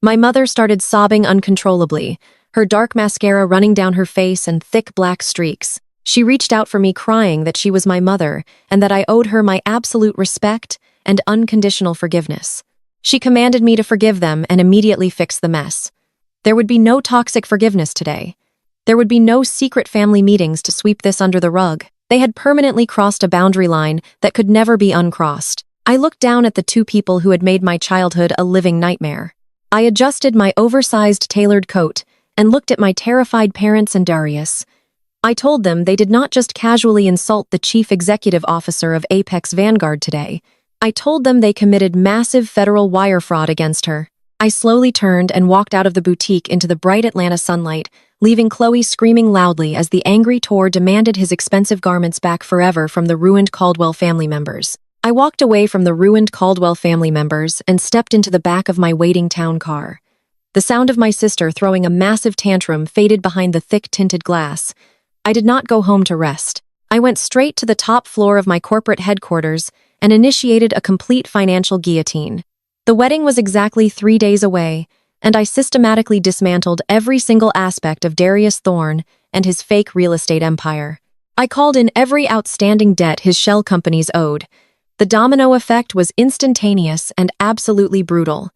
My mother started sobbing uncontrollably, her dark mascara running down her face and thick black streaks. She reached out for me crying that she was my mother and that I owed her my absolute respect and unconditional forgiveness. She commanded me to forgive them and immediately fix the mess. There would be no toxic forgiveness today. There would be no secret family meetings to sweep this under the rug. They had permanently crossed a boundary line that could never be uncrossed. I looked down at the two people who had made my childhood a living nightmare. I adjusted my oversized tailored coat and looked at my terrified parents and Darius. I told them they did not just casually insult the chief executive officer of Apex Vanguard today. I told them they committed massive federal wire fraud against her. I slowly turned and walked out of the boutique into the bright Atlanta sunlight, leaving Chloe screaming loudly as the angry Tor demanded his expensive garments back forever from the ruined Caldwell family members. I walked away from the ruined Caldwell family members and stepped into the back of my waiting town car. The sound of my sister throwing a massive tantrum faded behind the thick tinted glass. I did not go home to rest. I went straight to the top floor of my corporate headquarters and initiated a complete financial guillotine. The wedding was exactly 3 days away, and I systematically dismantled every single aspect of Darius Thorne and his fake real estate empire. I called in every outstanding debt his shell companies owed. The domino effect was instantaneous and absolutely brutal.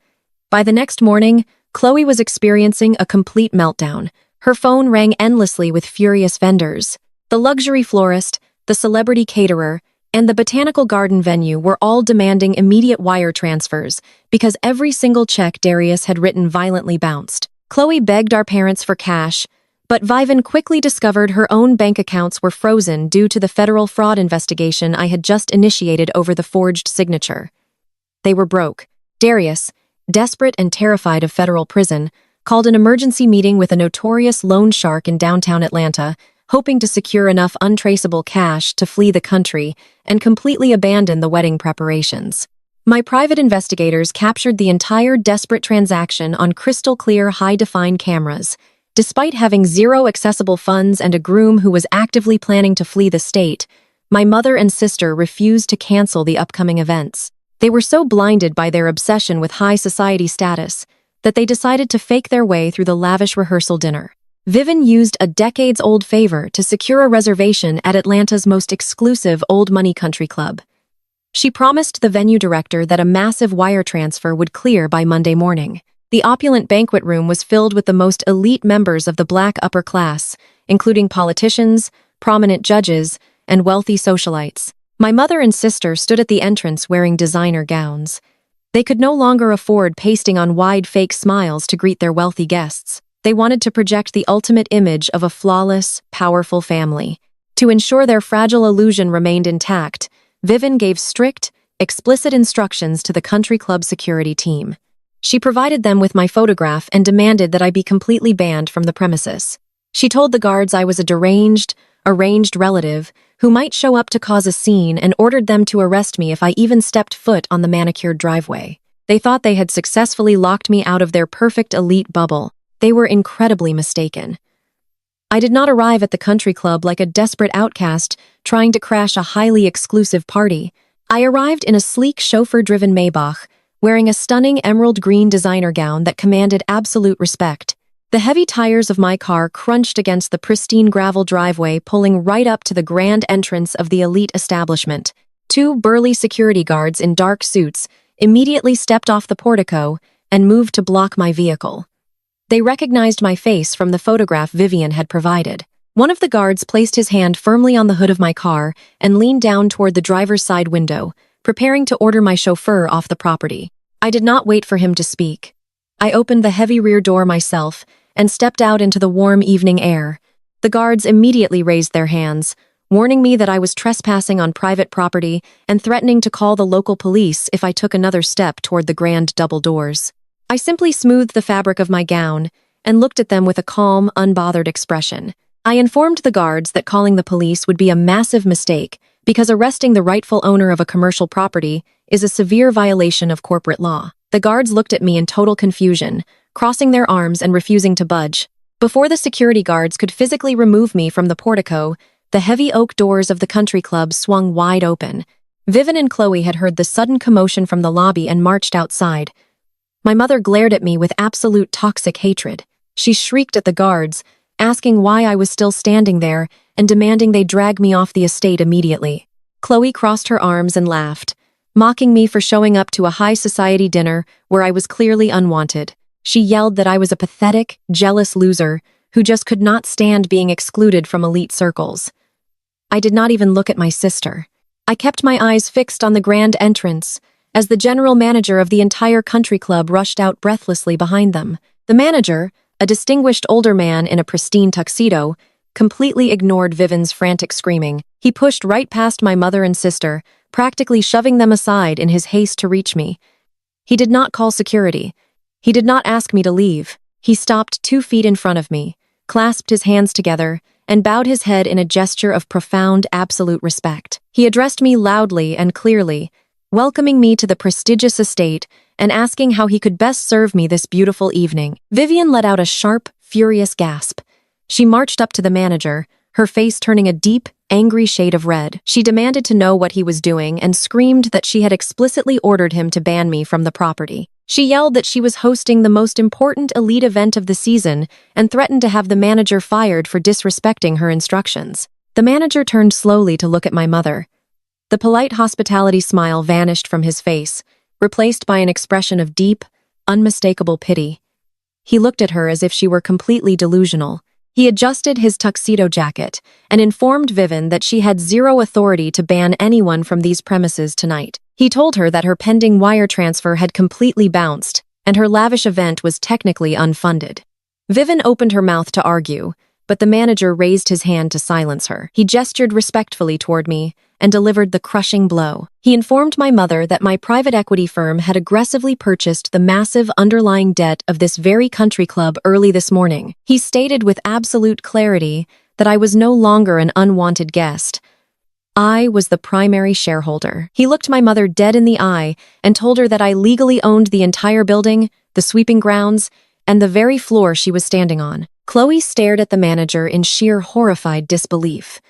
By the next morning, Chloe was experiencing a complete meltdown. Her phone rang endlessly with furious vendors. The luxury florist, the celebrity caterer, and the botanical garden venue were all demanding immediate wire transfers because every single check Darius had written violently bounced. Chloe begged our parents for cash, but Vivian quickly discovered her own bank accounts were frozen due to the federal fraud investigation I had just initiated over the forged signature. They were broke. Darius, desperate and terrified of federal prison, called an emergency meeting with a notorious loan shark in downtown Atlanta, hoping to secure enough untraceable cash to flee the country and completely abandon the wedding preparations. My private investigators captured the entire desperate transaction on crystal-clear, high-define cameras. Despite having zero accessible funds and a groom who was actively planning to flee the state, my mother and sister refused to cancel the upcoming events. They were so blinded by their obsession with high society status that they decided to fake their way through the lavish rehearsal dinner. Vivian used a decades-old favor to secure a reservation at Atlanta's most exclusive old money country club. She promised the venue director that a massive wire transfer would clear by Monday morning. The opulent banquet room was filled with the most elite members of the black upper class, including politicians, prominent judges, and wealthy socialites. My mother and sister stood at the entrance wearing designer gowns. They could no longer afford pasting on wide fake smiles to greet their wealthy guests. They wanted to project the ultimate image of a flawless, powerful family. To ensure their fragile illusion remained intact, Vivian gave strict, explicit instructions to the country club security team. She provided them with my photograph and demanded that I be completely banned from the premises. She told the guards I was a deranged, arranged relative who might show up to cause a scene, and ordered them to arrest me if I even stepped foot on the manicured driveway. They thought they had successfully locked me out of their perfect elite bubble. They were incredibly mistaken. I did not arrive at the country club like a desperate outcast trying to crash a highly exclusive party. I arrived in a sleek chauffeur-driven Maybach, wearing a stunning emerald green designer gown that commanded absolute respect. The heavy tires of my car crunched against the pristine gravel driveway, pulling right up to the grand entrance of the elite establishment. Two burly security guards in dark suits immediately stepped off the portico and moved to block my vehicle. They recognized my face from the photograph Vivian had provided. One of the guards placed his hand firmly on the hood of my car and leaned down toward the driver's side window, preparing to order my chauffeur off the property. I did not wait for him to speak. I opened the heavy rear door myself and stepped out into the warm evening air. The guards immediately raised their hands, warning me that I was trespassing on private property and threatening to call the local police if I took another step toward the grand double doors. I simply smoothed the fabric of my gown and looked at them with a calm, unbothered expression. I informed the guards that calling the police would be a massive mistake because arresting the rightful owner of a commercial property is a severe violation of corporate law. The guards looked at me in total confusion, crossing their arms and refusing to budge. Before the security guards could physically remove me from the portico, the heavy oak doors of the country club swung wide open. Vivian and Chloe had heard the sudden commotion from the lobby and marched outside. My mother glared at me with absolute toxic hatred. She shrieked at the guards, asking why I was still standing there and demanding they drag me off the estate immediately. Chloe crossed her arms and laughed, mocking me for showing up to a high society dinner where I was clearly unwanted. She yelled that I was a pathetic, jealous loser who just could not stand being excluded from elite circles. I did not even look at my sister. I kept my eyes fixed on the grand entrance as the general manager of the entire country club rushed out breathlessly behind them. The manager, a distinguished older man in a pristine tuxedo, completely ignored Vivian's frantic screaming. He pushed right past my mother and sister, practically shoving them aside in his haste to reach me. He did not call security. He did not ask me to leave. He stopped 2 feet in front of me, clasped his hands together, and bowed his head in a gesture of profound, absolute respect. He addressed me loudly and clearly, welcoming me to the prestigious estate and asking how he could best serve me this beautiful evening. Vivian let out a sharp, furious gasp. She marched up to the manager, her face turning a deep, angry shade of red. She demanded to know what he was doing and screamed that she had explicitly ordered him to ban me from the property. She yelled that she was hosting the most important elite event of the season and threatened to have the manager fired for disrespecting her instructions. The manager turned slowly to look at my mother. The polite hospitality smile vanished from his face, replaced by an expression of deep, unmistakable pity. He looked at her as if she were completely delusional. He adjusted his tuxedo jacket and informed Vivian that she had zero authority to ban anyone from these premises tonight. He told her that her pending wire transfer had completely bounced, and her lavish event was technically unfunded. Vivian opened her mouth to argue, but the manager raised his hand to silence her. He gestured respectfully toward me and delivered the crushing blow. He informed my mother that my private equity firm had aggressively purchased the massive underlying debt of this very country club early this morning. He stated with absolute clarity that I was no longer an unwanted guest. I was the primary shareholder. He looked my mother dead in the eye and told her that I legally owned the entire building, the sweeping grounds, and the very floor she was standing on. Chloe stared at the manager in sheer horrified disbelief.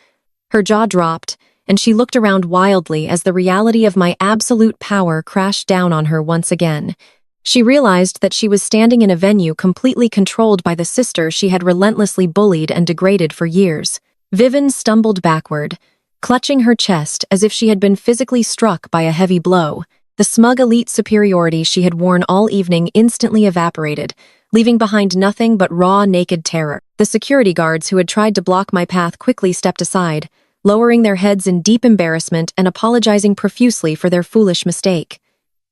Her jaw dropped, and she looked around wildly as the reality of my absolute power crashed down on her once again. She realized that she was standing in a venue completely controlled by the sister she had relentlessly bullied and degraded for years. Vivian stumbled backward, clutching her chest as if she had been physically struck by a heavy blow. The smug elite superiority she had worn all evening instantly evaporated, leaving behind nothing but raw, naked terror. The security guards who had tried to block my path quickly stepped aside, lowering their heads in deep embarrassment and apologizing profusely for their foolish mistake.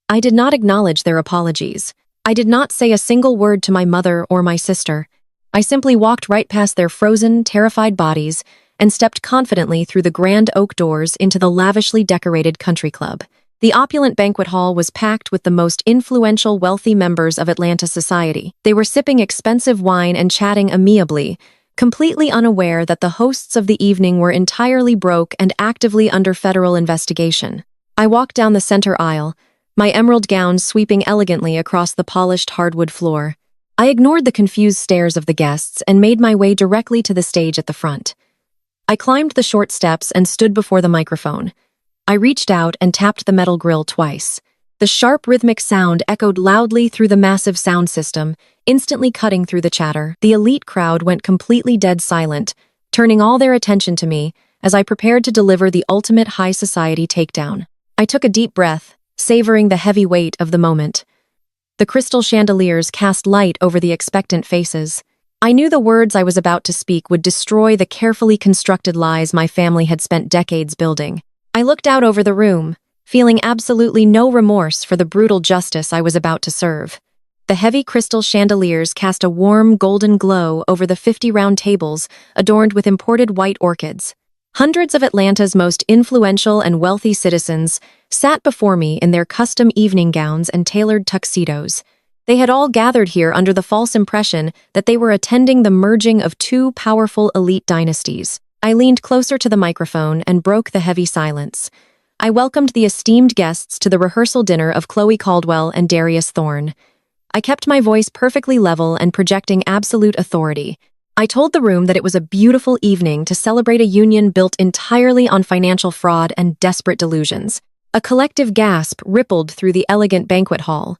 I did not acknowledge their apologies. I did not say a single word to my mother or my sister. I simply walked right past their frozen, terrified bodies and stepped confidently through the grand oak doors into the lavishly decorated country club. The opulent banquet hall was packed with the most influential, wealthy members of Atlanta society. They were sipping expensive wine and chatting amiably, completely unaware that the hosts of the evening were entirely broke and actively under federal investigation. I walked down the center aisle, my emerald gown sweeping elegantly across the polished hardwood floor. I ignored the confused stares of the guests and made my way directly to the stage at the front. I climbed the short steps and stood before the microphone. I reached out and tapped the metal grill twice. The sharp rhythmic sound echoed loudly through the massive sound system, instantly cutting through the chatter. The elite crowd went completely dead silent, turning all their attention to me as I prepared to deliver the ultimate high society takedown. I took a deep breath, savoring the heavy weight of the moment. The crystal chandeliers cast light over the expectant faces. I knew the words I was about to speak would destroy the carefully constructed lies my family had spent decades building. I looked out over the room, feeling absolutely no remorse for the brutal justice I was about to serve. The heavy crystal chandeliers cast a warm golden glow over the 50 round tables adorned with imported white orchids. Hundreds of Atlanta's most influential and wealthy citizens sat before me in their custom evening gowns and tailored tuxedos. They had all gathered here under the false impression that they were attending the merging of two powerful elite dynasties. I leaned closer to the microphone and broke the heavy silence. I welcomed the esteemed guests to the rehearsal dinner of Chloe Caldwell and Darius Thorne. I kept my voice perfectly level and projecting absolute authority. I told the room that it was a beautiful evening to celebrate a union built entirely on financial fraud and desperate delusions. A collective gasp rippled through the elegant banquet hall.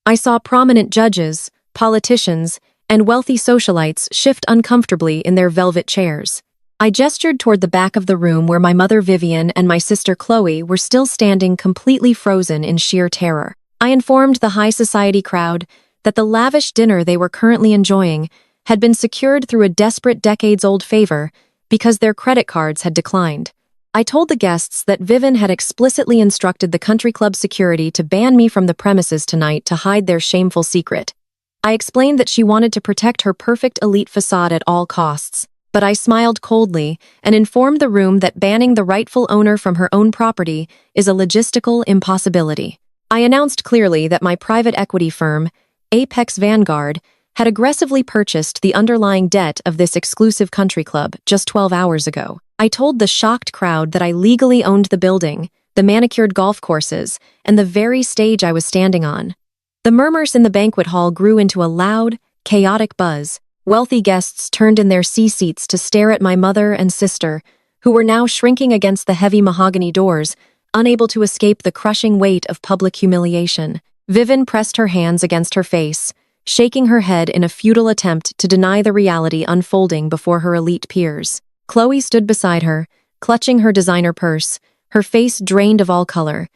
I saw prominent judges, politicians, and wealthy socialites shift uncomfortably in their velvet chairs. I gestured toward the back of the room where my mother Vivian and my sister Chloe were still standing completely frozen in sheer terror. I informed the high society crowd that the lavish dinner they were currently enjoying had been secured through a desperate decades-old favor because their credit cards had declined. I told the guests that Vivian had explicitly instructed the country club security to ban me from the premises tonight to hide their shameful secret. I explained that she wanted to protect her perfect elite facade at all costs, but I smiled coldly and informed the room that banning the rightful owner from her own property is a logistical impossibility. I announced clearly that my private equity firm, Apex Vanguard, had aggressively purchased the underlying debt of this exclusive country club just 12 hours ago. I told the shocked crowd that I legally owned the building, the manicured golf courses, and the very stage I was standing on. The murmurs in the banquet hall grew into a loud, chaotic buzz. Wealthy guests turned in their C-seats to stare at my mother and sister, who were now shrinking against the heavy mahogany doors, unable to escape the crushing weight of public humiliation. Vivian pressed her hands against her face, shaking her head in a futile attempt to deny the reality unfolding before her elite peers. Chloe stood beside her, clutching her designer purse, her face drained of all color.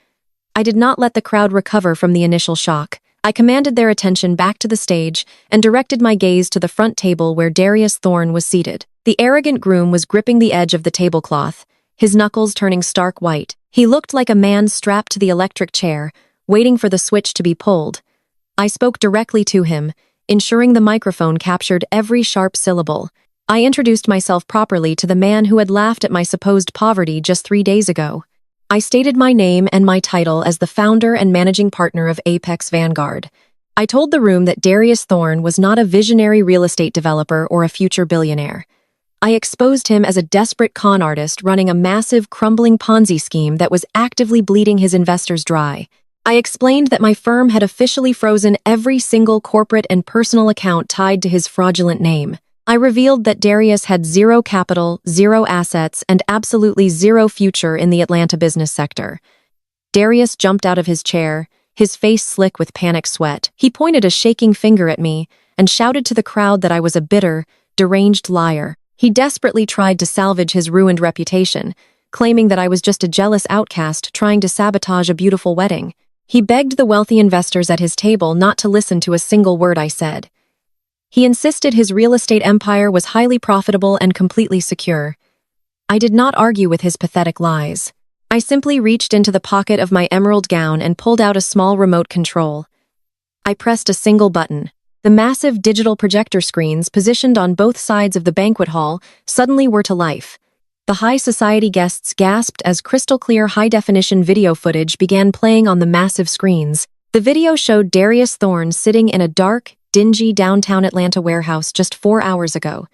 I did not let the crowd recover from the initial shock. I commanded their attention back to the stage and directed my gaze to the front table where Darius Thorne was seated. The arrogant groom was gripping the edge of the tablecloth, his knuckles turning stark white. He looked like a man strapped to the electric chair, waiting for the switch to be pulled. I spoke directly to him, ensuring the microphone captured every sharp syllable. I introduced myself properly to the man who had laughed at my supposed poverty just 3 days ago. I stated my name and my title as the founder and managing partner of Apex Vanguard. I told the room that Darius Thorne was not a visionary real estate developer or a future billionaire. I exposed him as a desperate con artist running a massive, crumbling Ponzi scheme that was actively bleeding his investors dry. I explained that my firm had officially frozen every single corporate and personal account tied to his fraudulent name. I revealed that Darius had zero capital, zero assets, and absolutely zero future in the Atlanta business sector. Darius jumped out of his chair, his face slick with panic sweat. He pointed a shaking finger at me and shouted to the crowd that I was a bitter, deranged liar. He desperately tried to salvage his ruined reputation, claiming that I was just a jealous outcast trying to sabotage a beautiful wedding. He begged the wealthy investors at his table not to listen to a single word I said. He insisted his real estate empire was highly profitable and completely secure. I did not argue with his pathetic lies. I simply reached into the pocket of my emerald gown and pulled out a small remote control. I pressed a single button. The massive digital projector screens positioned on both sides of the banquet hall suddenly were to life. The high society guests gasped as crystal-clear high-definition video footage began playing on the massive screens. The video showed Darius Thorne sitting in a dark, dingy downtown Atlanta warehouse just 4 hours ago.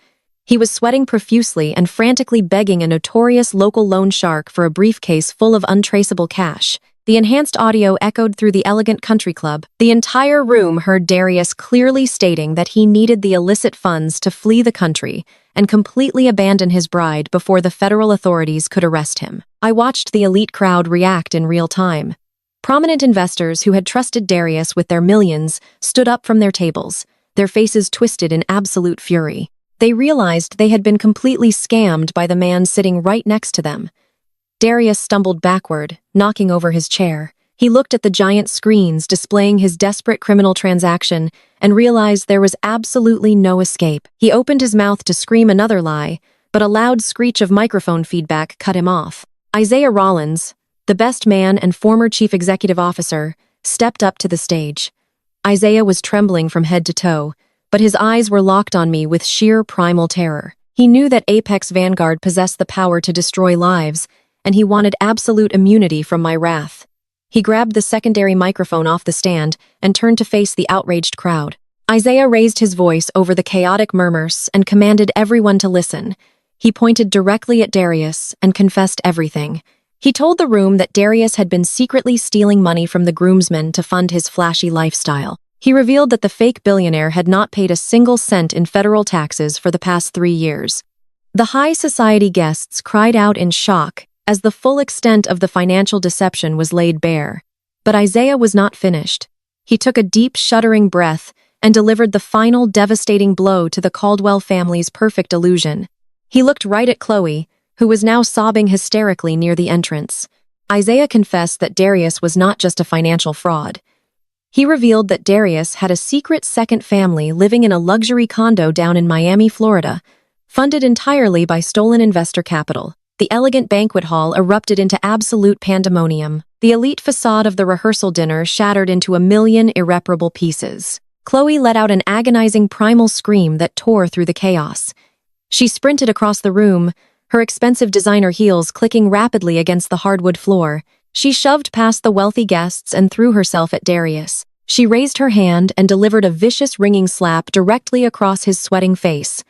He was sweating profusely and frantically begging a notorious local loan shark for a briefcase full of untraceable cash. The enhanced audio echoed through the elegant country club. The entire room heard Darius clearly stating that he needed the illicit funds to flee the country and completely abandon his bride before the federal authorities could arrest him. I watched the elite crowd react in real time. Prominent investors who had trusted Darius with their millions stood up from their tables, their faces twisted in absolute fury. They realized they had been completely scammed by the man sitting right next to them. Darius stumbled backward, knocking over his chair. He looked at the giant screens displaying his desperate criminal transaction and realized there was absolutely no escape. He opened his mouth to scream another lie, but a loud screech of microphone feedback cut him off. Isaiah Rollins, the best man and former chief executive officer, stepped up to the stage. Isaiah was trembling from head to toe, but his eyes were locked on me with sheer primal terror. He knew that Apex Vanguard possessed the power to destroy lives, and he wanted absolute immunity from my wrath. He grabbed the secondary microphone off the stand and turned to face the outraged crowd. Isaiah raised his voice over the chaotic murmurs and commanded everyone to listen. He pointed directly at Darius and confessed everything. He told the room that Darius had been secretly stealing money from the groomsmen to fund his flashy lifestyle. He revealed that the fake billionaire had not paid a single cent in federal taxes for the past 3 years. The high society guests cried out in shock as the full extent of the financial deception was laid bare. But Isaiah was not finished. He took a deep, shuddering breath and delivered the final devastating blow to the Caldwell family's perfect illusion. He looked right at Chloe, who was now sobbing hysterically near the entrance. Isaiah confessed that Darius was not just a financial fraud. He revealed that Darius had a secret second family living in a luxury condo down in Miami, Florida, funded entirely by stolen investor capital. The elegant banquet hall erupted into absolute pandemonium. The elite facade of the rehearsal dinner shattered into a million irreparable pieces. Chloe let out an agonizing primal scream that tore through the chaos. She sprinted across the room, her expensive designer heels clicking rapidly against the hardwood floor. She shoved past the wealthy guests and threw herself at Darius. She raised her hand and delivered a vicious ringing slap directly across his sweating face.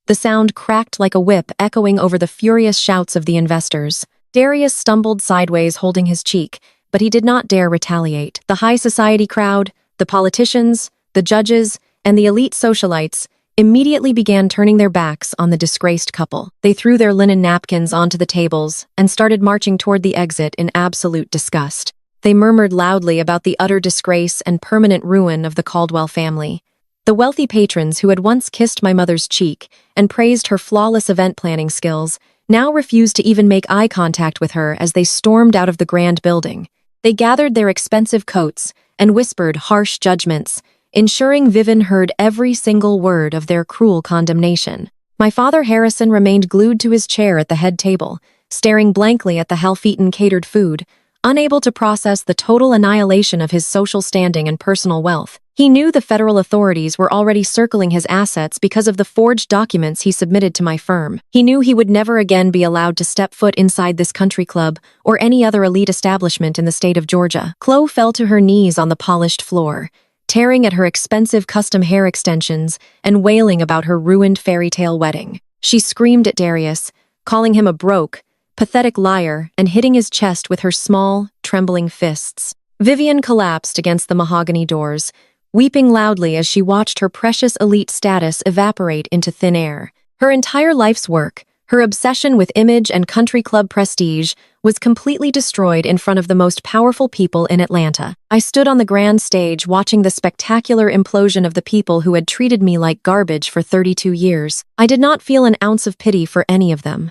The sound cracked like a whip, echoing over the furious shouts of the investors. Darius stumbled sideways, holding his cheek, but he did not dare retaliate. The high society crowd, the politicians, the judges, and the elite socialites immediately began turning their backs on the disgraced couple. They threw their linen napkins onto the tables and started marching toward the exit in absolute disgust. They murmured loudly about the utter disgrace and permanent ruin of the Caldwell family. The wealthy patrons who had once kissed my mother's cheek and praised her flawless event planning skills now refused to even make eye contact with her as they stormed out of the grand building. They gathered their expensive coats and whispered harsh judgments, ensuring Vivian heard every single word of their cruel condemnation. My father Harrison remained glued to his chair at the head table, staring blankly at the half-eaten catered food, unable to process the total annihilation of his social standing and personal wealth. He knew the federal authorities were already circling his assets because of the forged documents he submitted to my firm. He knew he would never again be allowed to step foot inside this country club or any other elite establishment in the state of Georgia. Chloe fell to her knees on the polished floor, tearing at her expensive custom hair extensions and wailing about her ruined fairy tale wedding. She screamed at Darius, calling him a broke, pathetic liar, and hitting his chest with her small, trembling fists. Vivian collapsed against the mahogany doors, weeping loudly as she watched her precious elite status evaporate into thin air. Her entire life's work, her obsession with image and country club prestige, was completely destroyed in front of the most powerful people in Atlanta. I stood on the grand stage watching the spectacular implosion of the people who had treated me like garbage for 32 years. I did not feel an ounce of pity for any of them.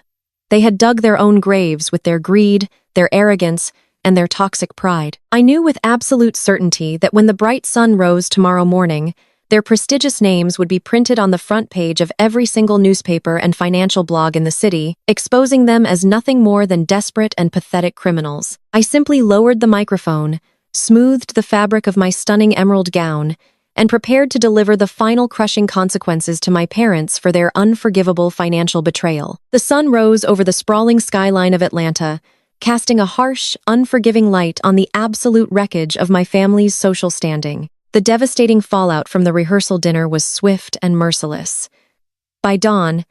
They had dug their own graves with their greed, their arrogance, and their toxic pride. I knew with absolute certainty that when the bright sun rose tomorrow morning, their prestigious names would be printed on the front page of every single newspaper and financial blog in the city, exposing them as nothing more than desperate and pathetic criminals. I simply lowered the microphone, smoothed the fabric of my stunning emerald gown, and prepared to deliver the final crushing consequences to my parents for their unforgivable financial betrayal. The sun rose over the sprawling skyline of Atlanta, casting a harsh, unforgiving light on the absolute wreckage of my family's social standing. The devastating fallout from the rehearsal dinner was swift and merciless. By dawn,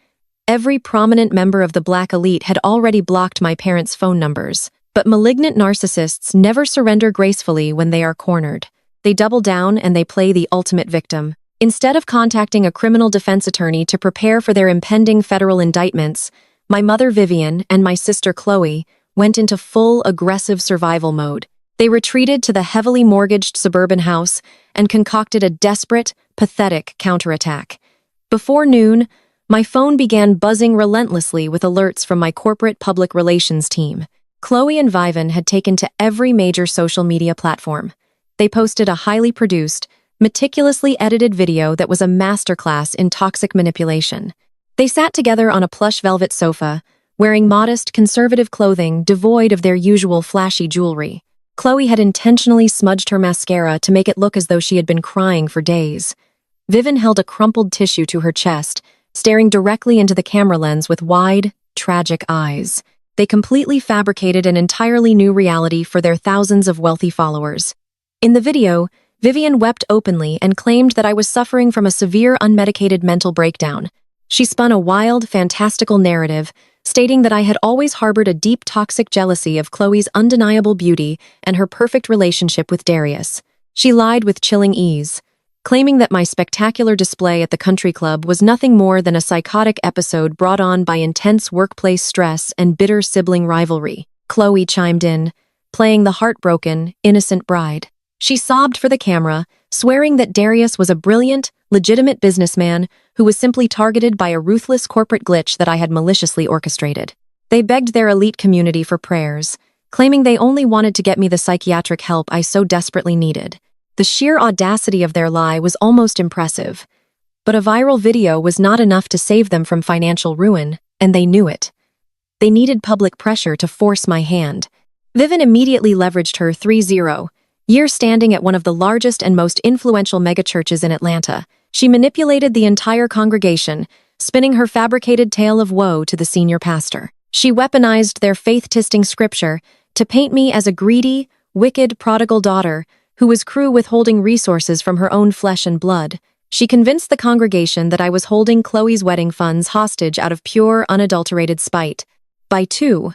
Every prominent member of the black elite had already blocked my parents' phone numbers. But malignant narcissists never surrender gracefully when they are cornered. They double down and they play the ultimate victim. Instead of contacting a criminal defense attorney to prepare for their impending federal indictments, my mother Vivian and my sister Chloe went into full aggressive survival mode. They retreated to the heavily mortgaged suburban house and concocted a desperate, pathetic counterattack. Before noon, my phone began buzzing relentlessly with alerts from my corporate public relations team. Chloe and Vivian had taken to every major social media platform. They posted a highly produced, meticulously edited video that was a masterclass in toxic manipulation. They sat together on a plush velvet sofa, wearing modest, conservative clothing devoid of their usual flashy jewelry. Chloe had intentionally smudged her mascara to make it look as though she had been crying for days. Vivian held a crumpled tissue to her chest, staring directly into the camera lens with wide, tragic eyes. They completely fabricated an entirely new reality for their thousands of wealthy followers. In the video, Vivian wept openly and claimed that I was suffering from a severe unmedicated mental breakdown. She spun a wild, fantastical narrative, stating that I had always harbored a deep toxic jealousy of Chloe's undeniable beauty and her perfect relationship with Darius. She lied with chilling ease, claiming that my spectacular display at the country club was nothing more than a psychotic episode brought on by intense workplace stress and bitter sibling rivalry. Chloe chimed in, playing the heartbroken, innocent bride. She sobbed for the camera, swearing that Darius was a brilliant, legitimate businessman who was simply targeted by a ruthless corporate glitch that I had maliciously orchestrated. They begged their elite community for prayers, claiming they only wanted to get me the psychiatric help I so desperately needed. The sheer audacity of their lie was almost impressive. But a viral video was not enough to save them from financial ruin, and they knew it. They needed public pressure to force my hand. Vivian immediately leveraged her 30-year standing at one of the largest and most influential megachurches in Atlanta. She manipulated the entire congregation, spinning her fabricated tale of woe to the senior pastor. She weaponized their faith-testing scripture to paint me as a greedy, wicked prodigal daughter who was withholding resources from her own flesh and blood. She convinced the congregation that I was holding Chloe's wedding funds hostage out of pure, unadulterated spite. By 2:00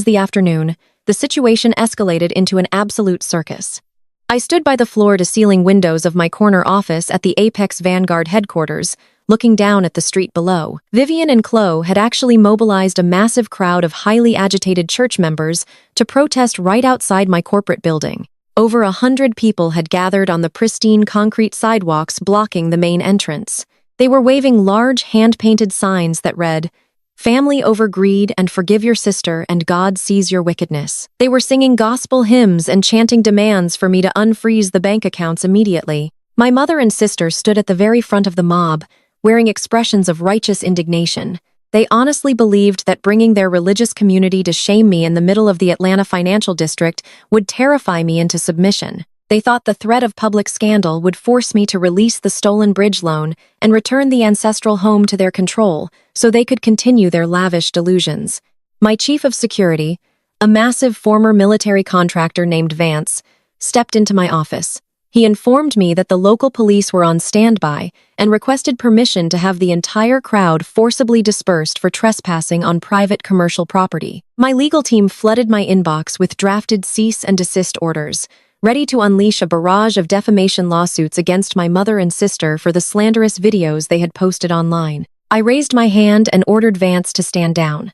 the afternoon, the situation escalated into an absolute circus. I stood by the floor-to-ceiling windows of my corner office at the Apex Vanguard headquarters, looking down at the street below. Vivian and Chloe had actually mobilized a massive crowd of highly agitated church members to protest right outside my corporate building. Over 100 people had gathered on the pristine concrete sidewalks blocking the main entrance. They were waving large hand-painted signs that read, "Family over greed and forgive your sister and God sees your wickedness." They were singing gospel hymns and chanting demands for me to unfreeze the bank accounts immediately. My mother and sister stood at the very front of the mob, wearing expressions of righteous indignation. They honestly believed that bringing their religious community to shame me in the middle of the Atlanta financial district would terrify me into submission. They thought the threat of public scandal would force me to release the stolen bridge loan and return the ancestral home to their control so they could continue their lavish delusions. My chief of security, a massive former military contractor named Vance, stepped into my office. He informed me that the local police were on standby and requested permission to have the entire crowd forcibly dispersed for trespassing on private commercial property. My legal team flooded my inbox with drafted cease and desist orders, ready to unleash a barrage of defamation lawsuits against my mother and sister for the slanderous videos they had posted online. I raised my hand and ordered Vance to stand down.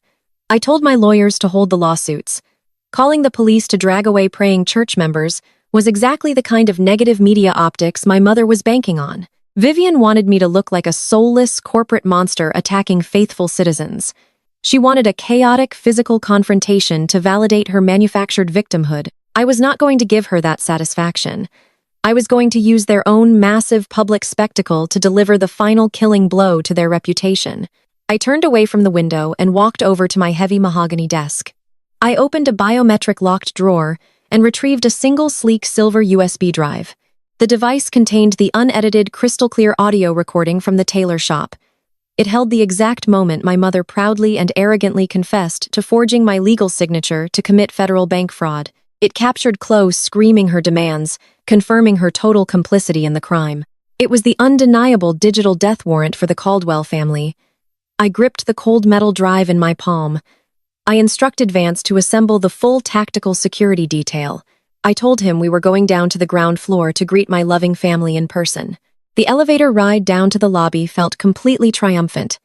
I told my lawyers to hold the lawsuits. Calling the police to drag away praying church members was exactly the kind of negative media optics my mother was banking on. Vivian wanted me to look like a soulless corporate monster attacking faithful citizens. She wanted a chaotic physical confrontation to validate her manufactured victimhood. I was not going to give her that satisfaction. I was going to use their own massive public spectacle to deliver the final killing blow to their reputation. I turned away from the window and walked over to my heavy mahogany desk. I opened a biometric locked drawer and retrieved a single sleek silver USB drive. The device contained the unedited, crystal-clear audio recording from the tailor shop. It held the exact moment my mother proudly and arrogantly confessed to forging my legal signature to commit federal bank fraud. It captured Chloe screaming her demands, confirming her total complicity in the crime. It was the undeniable digital death warrant for the Caldwell family. I gripped the cold metal drive in my palm. I instructed Vance to assemble the full tactical security detail. I told him we were going down to the ground floor to greet my loving family in person. The elevator ride down to the lobby felt completely triumphant.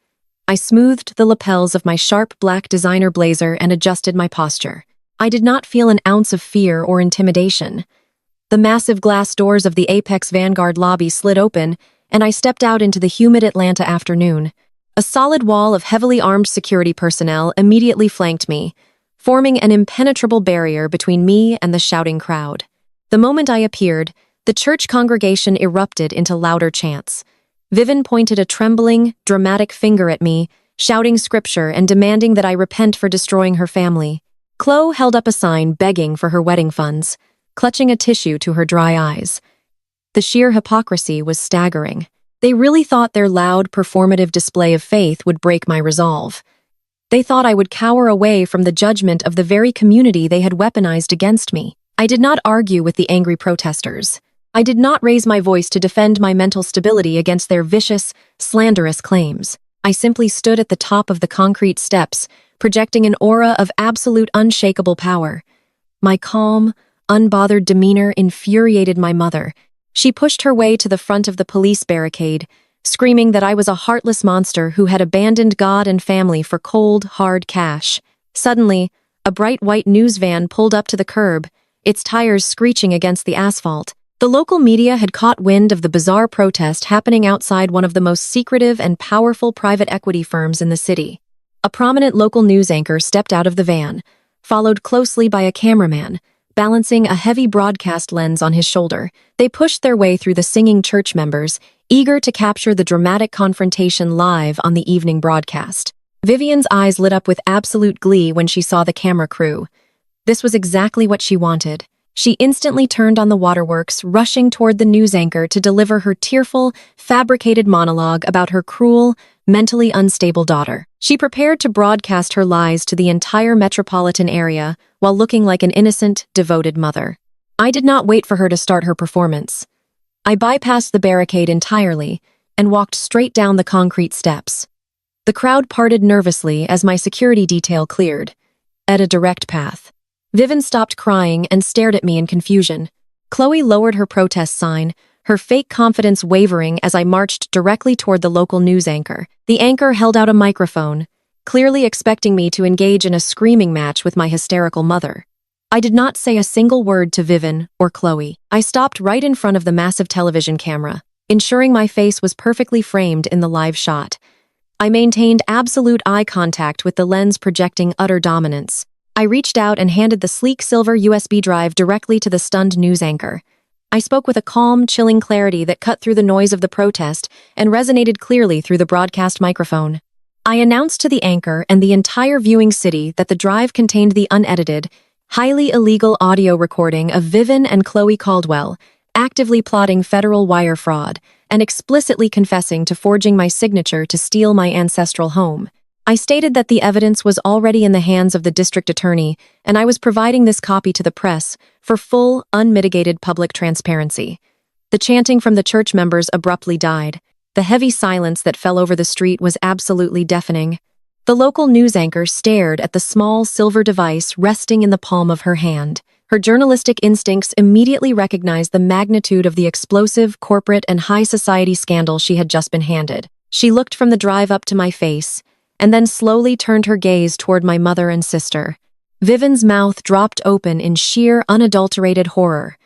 I smoothed the lapels of my sharp black designer blazer and adjusted my posture. I did not feel an ounce of fear or intimidation. The massive glass doors of the Apex Vanguard lobby slid open, and I stepped out into the humid Atlanta afternoon. A solid wall of heavily armed security personnel immediately flanked me, forming an impenetrable barrier between me and the shouting crowd. The moment I appeared, the church congregation erupted into louder chants. Vivian pointed a trembling, dramatic finger at me, shouting scripture and demanding that I repent for destroying her family. Chloe held up a sign begging for her wedding funds, clutching a tissue to her dry eyes. The sheer hypocrisy was staggering. They really thought their loud, performative display of faith would break my resolve. They thought I would cower away from the judgment of the very community they had weaponized against me. I did not argue with the angry protesters. I did not raise my voice to defend my mental stability against their vicious, slanderous claims. I simply stood at the top of the concrete steps, projecting an aura of absolute unshakable power. My calm, unbothered demeanor infuriated my mother. She pushed her way to the front of the police barricade, screaming that I was a heartless monster who had abandoned God and family for cold, hard cash. Suddenly, a bright white news van pulled up to the curb, its tires screeching against the asphalt. The local media had caught wind of the bizarre protest happening outside one of the most secretive and powerful private equity firms in the city. A prominent local news anchor stepped out of the van, followed closely by a cameraman, balancing a heavy broadcast lens on his shoulder. They pushed their way through the singing church members, eager to capture the dramatic confrontation live on the evening broadcast. Vivian's eyes lit up with absolute glee when she saw the camera crew. This was exactly what she wanted. She instantly turned on the waterworks, rushing toward the news anchor to deliver her tearful, fabricated monologue about her cruel, mentally unstable daughter. She prepared to broadcast her lies to the entire metropolitan area while looking like an innocent, devoted mother. I did not wait for her to start her performance. I bypassed the barricade entirely and walked straight down the concrete steps. The crowd parted nervously as my security detail cleared, at a direct path. Vivian stopped crying and stared at me in confusion. Chloe lowered her protest sign, her fake confidence wavering as I marched directly toward the local news anchor. The anchor held out a microphone, clearly expecting me to engage in a screaming match with my hysterical mother. I did not say a single word to Vivian or Chloe. I stopped right in front of the massive television camera, ensuring my face was perfectly framed in the live shot. I maintained absolute eye contact with the lens projecting utter dominance. I reached out and handed the sleek silver USB drive directly to the stunned news anchor. I spoke with a calm, chilling clarity that cut through the noise of the protest and resonated clearly through the broadcast microphone. I announced to the anchor and the entire viewing city that the drive contained the unedited, highly illegal audio recording of Vivian and Chloe Caldwell, actively plotting federal wire fraud and explicitly confessing to forging my signature to steal my ancestral home. I stated that the evidence was already in the hands of the district attorney, and I was providing this copy to the press for full, unmitigated public transparency. The chanting from the church members abruptly died. The heavy silence that fell over the street was absolutely deafening. The local news anchor stared at the small silver device resting in the palm of her hand. Her journalistic instincts immediately recognized the magnitude of the explosive, corporate, and high society scandal she had just been handed. She looked from the drive up to my face, and then slowly turned her gaze toward my mother and sister. Vivian's mouth dropped open in sheer, unadulterated horror.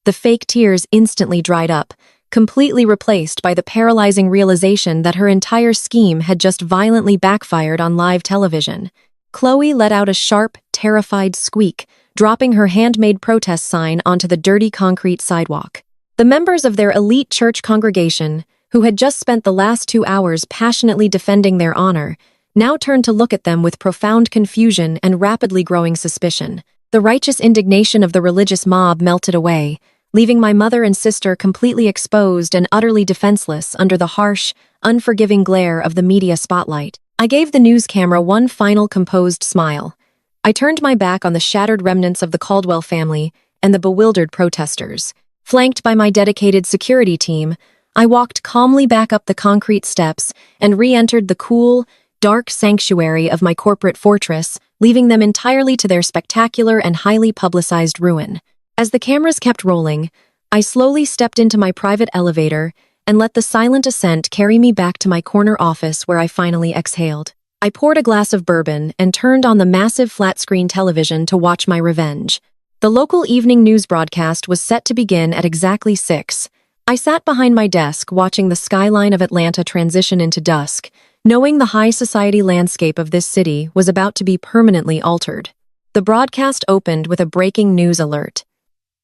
The fake tears instantly dried up, completely replaced by the paralyzing realization that her entire scheme had just violently backfired on live television. Chloe let out a sharp, terrified squeak, dropping her handmade protest sign onto the dirty concrete sidewalk. The members of their elite church congregation, who had just spent the last 2 hours passionately defending their honor, now turned to look at them with profound confusion and rapidly growing suspicion. The righteous indignation of the religious mob melted away, leaving my mother and sister completely exposed and utterly defenseless under the harsh, unforgiving glare of the media spotlight. I gave the news camera one final composed smile. I turned my back on the shattered remnants of the Caldwell family and the bewildered protesters. Flanked by my dedicated security team, I walked calmly back up the concrete steps and re-entered the cool, dark sanctuary of my corporate fortress, leaving them entirely to their spectacular and highly publicized ruin. As the cameras kept rolling, I slowly stepped into my private elevator and let the silent ascent carry me back to my corner office where I finally exhaled. I poured a glass of bourbon and turned on the massive flat-screen television to watch my revenge. The local evening news broadcast was set to begin at exactly 6. I sat behind my desk watching the skyline of Atlanta transition into dusk, knowing the high society landscape of this city was about to be permanently altered. The broadcast opened with a breaking news alert.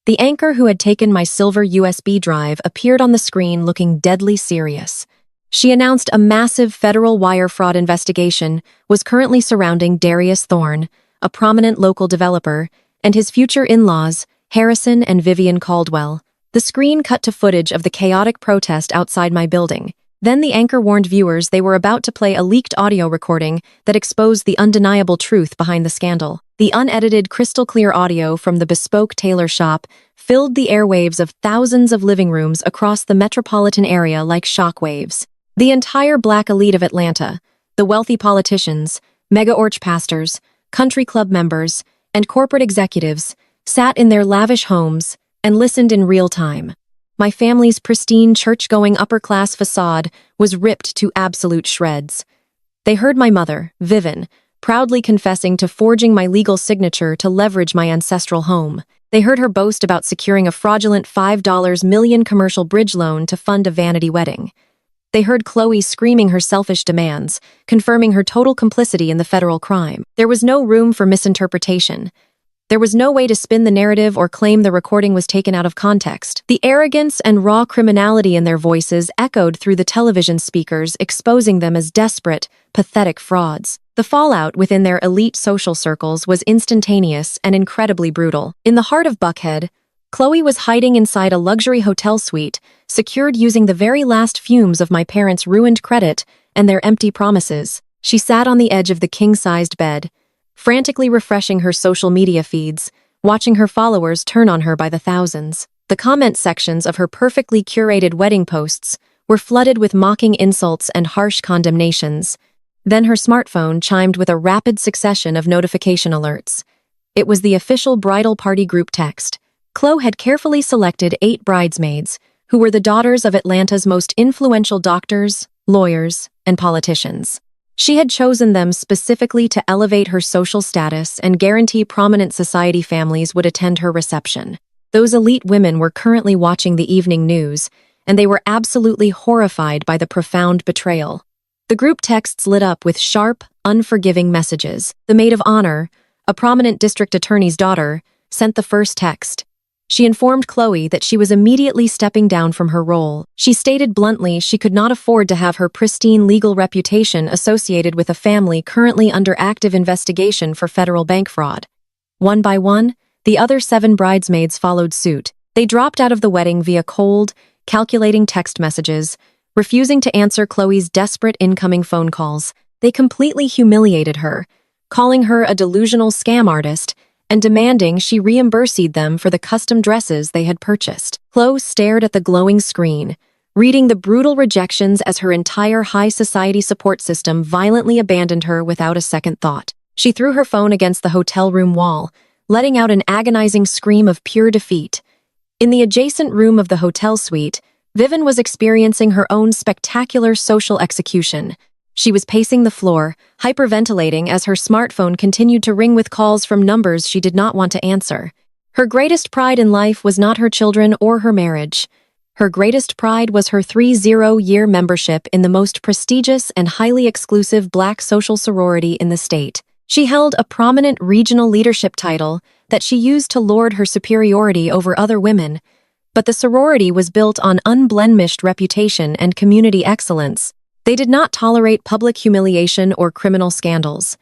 The anchor who had taken my silver USB drive appeared on the screen looking deadly serious. She announced a massive federal wire fraud investigation was currently surrounding Darius Thorne, a prominent local developer, and his future in-laws, Harrison and Vivian Caldwell. The screen cut to footage of the chaotic protest outside my building. Then the anchor warned viewers they were about to play a leaked audio recording that exposed the undeniable truth behind the scandal. The unedited, crystal-clear audio from the bespoke tailor shop filled the airwaves of thousands of living rooms across the metropolitan area like shockwaves. The entire black elite of Atlanta, the wealthy politicians, mega-orch pastors, country club members, and corporate executives, sat in their lavish homes and listened in real time. My family's pristine church-going upper-class facade was ripped to absolute shreds. They heard my mother, Vivian, proudly confessing to forging my legal signature to leverage my ancestral home. They heard her boast about securing a fraudulent $5 million commercial bridge loan to fund a vanity wedding. They heard Chloe screaming her selfish demands, confirming her total complicity in the federal crime. There was no room for misinterpretation. There was no way to spin the narrative or claim the recording was taken out of context. The arrogance and raw criminality in their voices echoed through the television speakers, exposing them as desperate, pathetic frauds. The fallout within their elite social circles was instantaneous and incredibly brutal. In the heart of Buckhead, Chloe was hiding inside a luxury hotel suite, secured using the very last fumes of my parents' ruined credit and their empty promises. She sat on the edge of the king-sized bed, frantically refreshing her social media feeds, watching her followers turn on her by the thousands. The comment sections of her perfectly curated wedding posts were flooded with mocking insults and harsh condemnations. Then her smartphone chimed with a rapid succession of notification alerts. It was the official bridal party group text. Chloe had carefully selected 8 bridesmaids, who were the daughters of Atlanta's most influential doctors, lawyers, and politicians. She had chosen them specifically to elevate her social status and guarantee prominent society families would attend her reception. Those elite women were currently watching the evening news, and they were absolutely horrified by the profound betrayal. The group texts lit up with sharp, unforgiving messages. The maid of honor, a prominent district attorney's daughter, sent the first text. She informed Chloe that she was immediately stepping down from her role. She stated bluntly she could not afford to have her pristine legal reputation associated with a family currently under active investigation for federal bank fraud. One by one, the other 7 bridesmaids followed suit. They dropped out of the wedding via cold, calculating text messages, refusing to answer Chloe's desperate incoming phone calls. They completely humiliated her, calling her a delusional scam artist and demanding she reimburse them for the custom dresses they had purchased. Chloe stared at the glowing screen, reading the brutal rejections as her entire high society support system violently abandoned her without a second thought. She threw her phone against the hotel room wall, letting out an agonizing scream of pure defeat. In the adjacent room of the hotel suite, Vivian was experiencing her own spectacular social execution. She was pacing the floor, hyperventilating as her smartphone continued to ring with calls from numbers she did not want to answer. Her greatest pride in life was not her children or her marriage. Her greatest pride was her 30-year membership in the most prestigious and highly exclusive Black social sorority in the state. She held a prominent regional leadership title that she used to lord her superiority over other women, but the sorority was built on unblemished reputation and community excellence. They did not tolerate public humiliation or criminal scandals.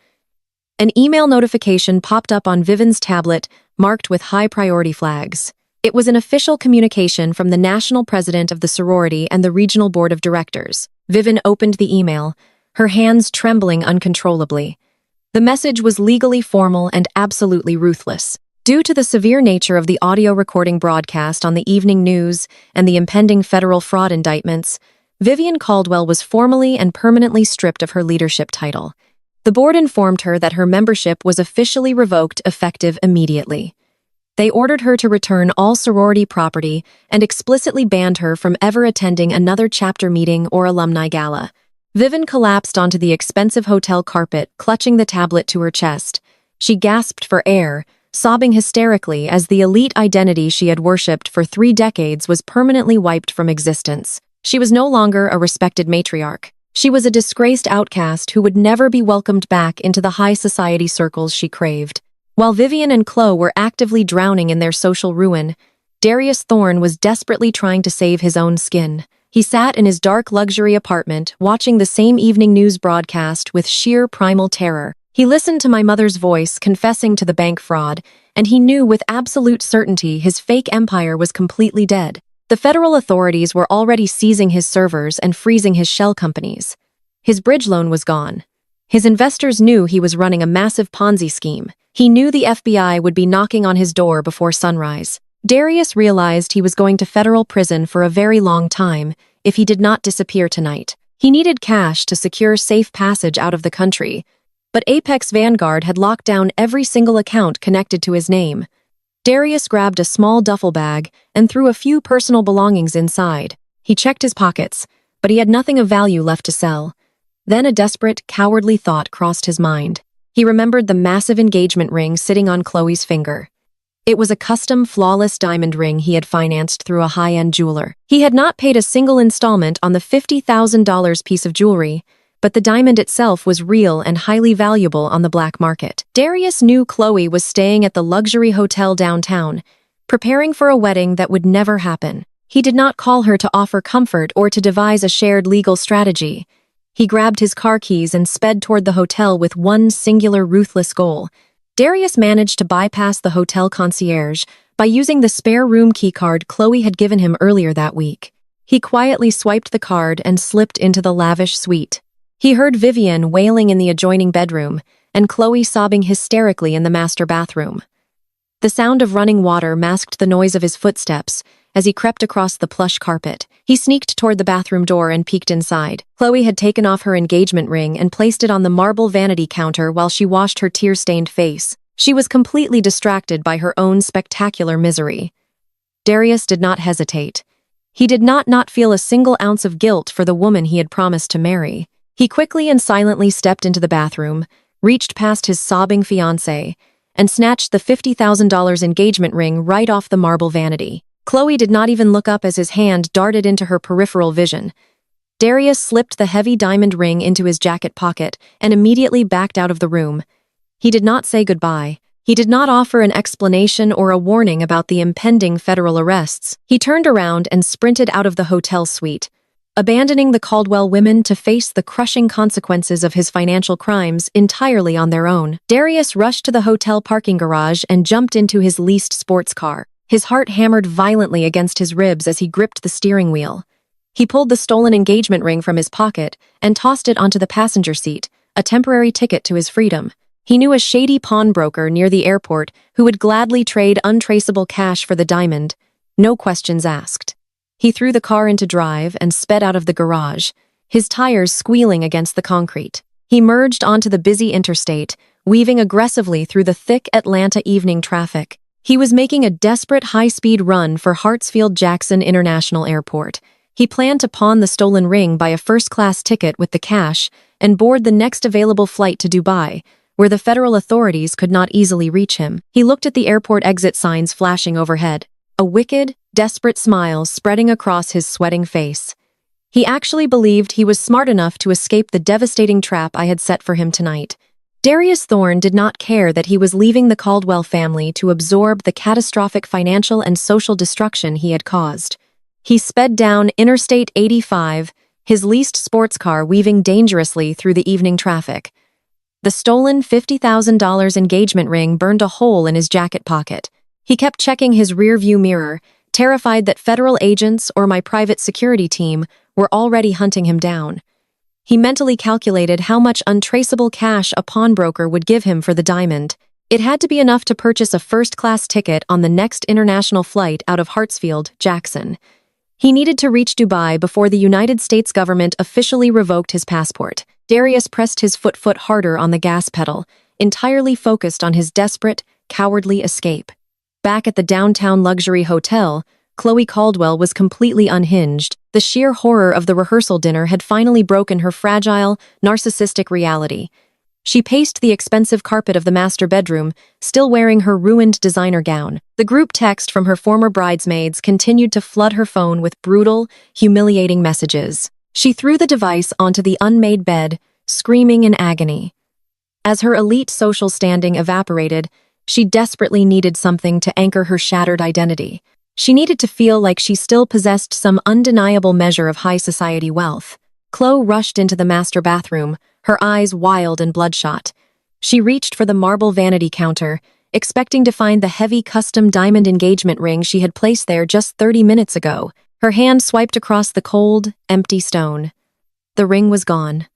An email notification popped up on Vivian's tablet, marked with high-priority flags. It was an official communication from the national president of the sorority and the regional board of directors. Vivian opened the email, her hands trembling uncontrollably. The message was legally formal and absolutely ruthless. Due to the severe nature of the audio recording broadcast on the evening news and the impending federal fraud indictments, Vivian Caldwell was formally and permanently stripped of her leadership title. The board informed her that her membership was officially revoked effective immediately. They ordered her to return all sorority property and explicitly banned her from ever attending another chapter meeting or alumni gala. Vivian collapsed onto the expensive hotel carpet, clutching the tablet to her chest. She gasped for air, sobbing hysterically as the elite identity she had worshipped for 3 decades was permanently wiped from existence. She was no longer a respected matriarch. She was a disgraced outcast who would never be welcomed back into the high society circles she craved. While Vivian and Chloe were actively drowning in their social ruin, Darius Thorne was desperately trying to save his own skin. He sat in his dark luxury apartment, watching the same evening news broadcast with sheer primal terror. He listened to my mother's voice confessing to the bank fraud, and he knew with absolute certainty his fake empire was completely dead. The federal authorities were already seizing his servers and freezing his shell companies. His bridge loan was gone. His investors knew he was running a massive Ponzi scheme. He knew the FBI would be knocking on his door before sunrise. Darius realized he was going to federal prison for a very long time if he did not disappear tonight. He needed cash to secure safe passage out of the country, but Apex Vanguard had locked down every single account connected to his name. Darius grabbed a small duffel bag and threw a few personal belongings inside. He checked his pockets, but he had nothing of value left to sell. Then a desperate, cowardly thought crossed his mind. He remembered the massive engagement ring sitting on Chloe's finger. It was a custom, flawless diamond ring he had financed through a high-end jeweler. He had not paid a single installment on the $50,000 piece of jewelry, but the diamond itself was real and highly valuable on the black market. Darius knew Chloe was staying at the luxury hotel downtown, preparing for a wedding that would never happen. He did not call her to offer comfort or to devise a shared legal strategy. He grabbed his car keys and sped toward the hotel with one singular ruthless goal. Darius managed to bypass the hotel concierge by using the spare room keycard Chloe had given him earlier that week. He quietly swiped the card and slipped into the lavish suite. He heard Vivian wailing in the adjoining bedroom and Chloe sobbing hysterically in the master bathroom. The sound of running water masked the noise of his footsteps as he crept across the plush carpet. He sneaked toward the bathroom door and peeked inside. Chloe had taken off her engagement ring and placed it on the marble vanity counter while she washed her tear-stained face. She was completely distracted by her own spectacular misery. Darius did not hesitate. He did not feel a single ounce of guilt for the woman he had promised to marry. He quickly and silently stepped into the bathroom, reached past his sobbing fiancé, and snatched the $50,000 engagement ring right off the marble vanity. Chloe did not even look up as his hand darted into her peripheral vision. Darius slipped the heavy diamond ring into his jacket pocket and immediately backed out of the room. He did not say goodbye. He did not offer an explanation or a warning about the impending federal arrests. He turned around and sprinted out of the hotel suite, abandoning the Caldwell women to face the crushing consequences of his financial crimes entirely on their own. Darius rushed to the hotel parking garage and jumped into his leased sports car. His heart hammered violently against his ribs as he gripped the steering wheel. He pulled the stolen engagement ring from his pocket and tossed it onto the passenger seat, a temporary ticket to his freedom. He knew a shady pawnbroker near the airport who would gladly trade untraceable cash for the diamond, no questions asked. He threw the car into drive and sped out of the garage, his tires squealing against the concrete. He merged onto the busy interstate, weaving aggressively through the thick Atlanta evening traffic. He was making a desperate high-speed run for Hartsfield-Jackson International Airport. He planned to pawn the stolen ring, buy a first-class ticket with the cash, and board the next available flight to Dubai, where the federal authorities could not easily reach him. He looked at the airport exit signs flashing overhead, a wicked, desperate smile spreading across his sweating face. He actually believed he was smart enough to escape the devastating trap I had set for him tonight. Darius Thorne did not care that he was leaving the Caldwell family to absorb the catastrophic financial and social destruction he had caused. He sped down Interstate 85, his leased sports car weaving dangerously through the evening traffic. The stolen $50,000 engagement ring burned a hole in his jacket pocket. He kept checking his rearview mirror, terrified that federal agents or my private security team were already hunting him down. He mentally calculated how much untraceable cash a pawnbroker would give him for the diamond. It had to be enough to purchase a first-class ticket on the next international flight out of Hartsfield, Jackson. He needed to reach Dubai before the United States government officially revoked his passport. Darius pressed his foot harder on the gas pedal, entirely focused on his desperate, cowardly escape. Back at the downtown luxury hotel, Chloe Caldwell was completely unhinged. The sheer horror of the rehearsal dinner had finally broken her fragile, narcissistic reality. She paced the expensive carpet of the master bedroom, still wearing her ruined designer gown. The group text from her former bridesmaids continued to flood her phone with brutal, humiliating messages. She threw the device onto the unmade bed, screaming in agony. As her elite social standing evaporated, she desperately needed something to anchor her shattered identity. She needed to feel like she still possessed some undeniable measure of high society wealth. Chloe rushed into the master bathroom, her eyes wild and bloodshot. She reached for the marble vanity counter, expecting to find the heavy custom diamond engagement ring she had placed there just 30 minutes ago. Her hand swiped across the cold, empty stone. The ring was gone.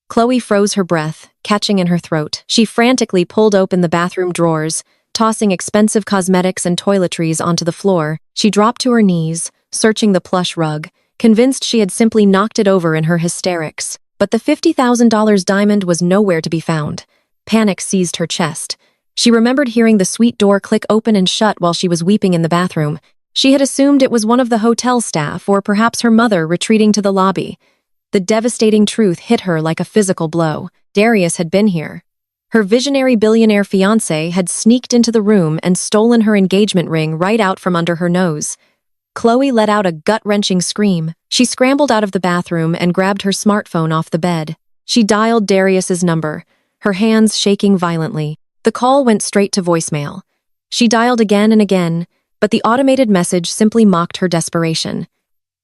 Chloe froze her breath, catching in her throat. She frantically pulled open the bathroom drawers, tossing expensive cosmetics and toiletries onto the floor. She dropped to her knees, searching the plush rug, convinced she had simply knocked it over in her hysterics. But the $50,000 diamond was nowhere to be found. Panic seized her chest. She remembered hearing the suite door click open and shut while she was weeping in the bathroom. She had assumed it was one of the hotel staff or perhaps her mother retreating to the lobby. The devastating truth hit her like a physical blow. Darius had been here. Her visionary billionaire fiancé had sneaked into the room and stolen her engagement ring right out from under her nose. Chloe let out a gut-wrenching scream. She scrambled out of the bathroom and grabbed her smartphone off the bed. She dialed Darius's number, her hands shaking violently. The call went straight to voicemail. She dialed again and again, but the automated message simply mocked her desperation.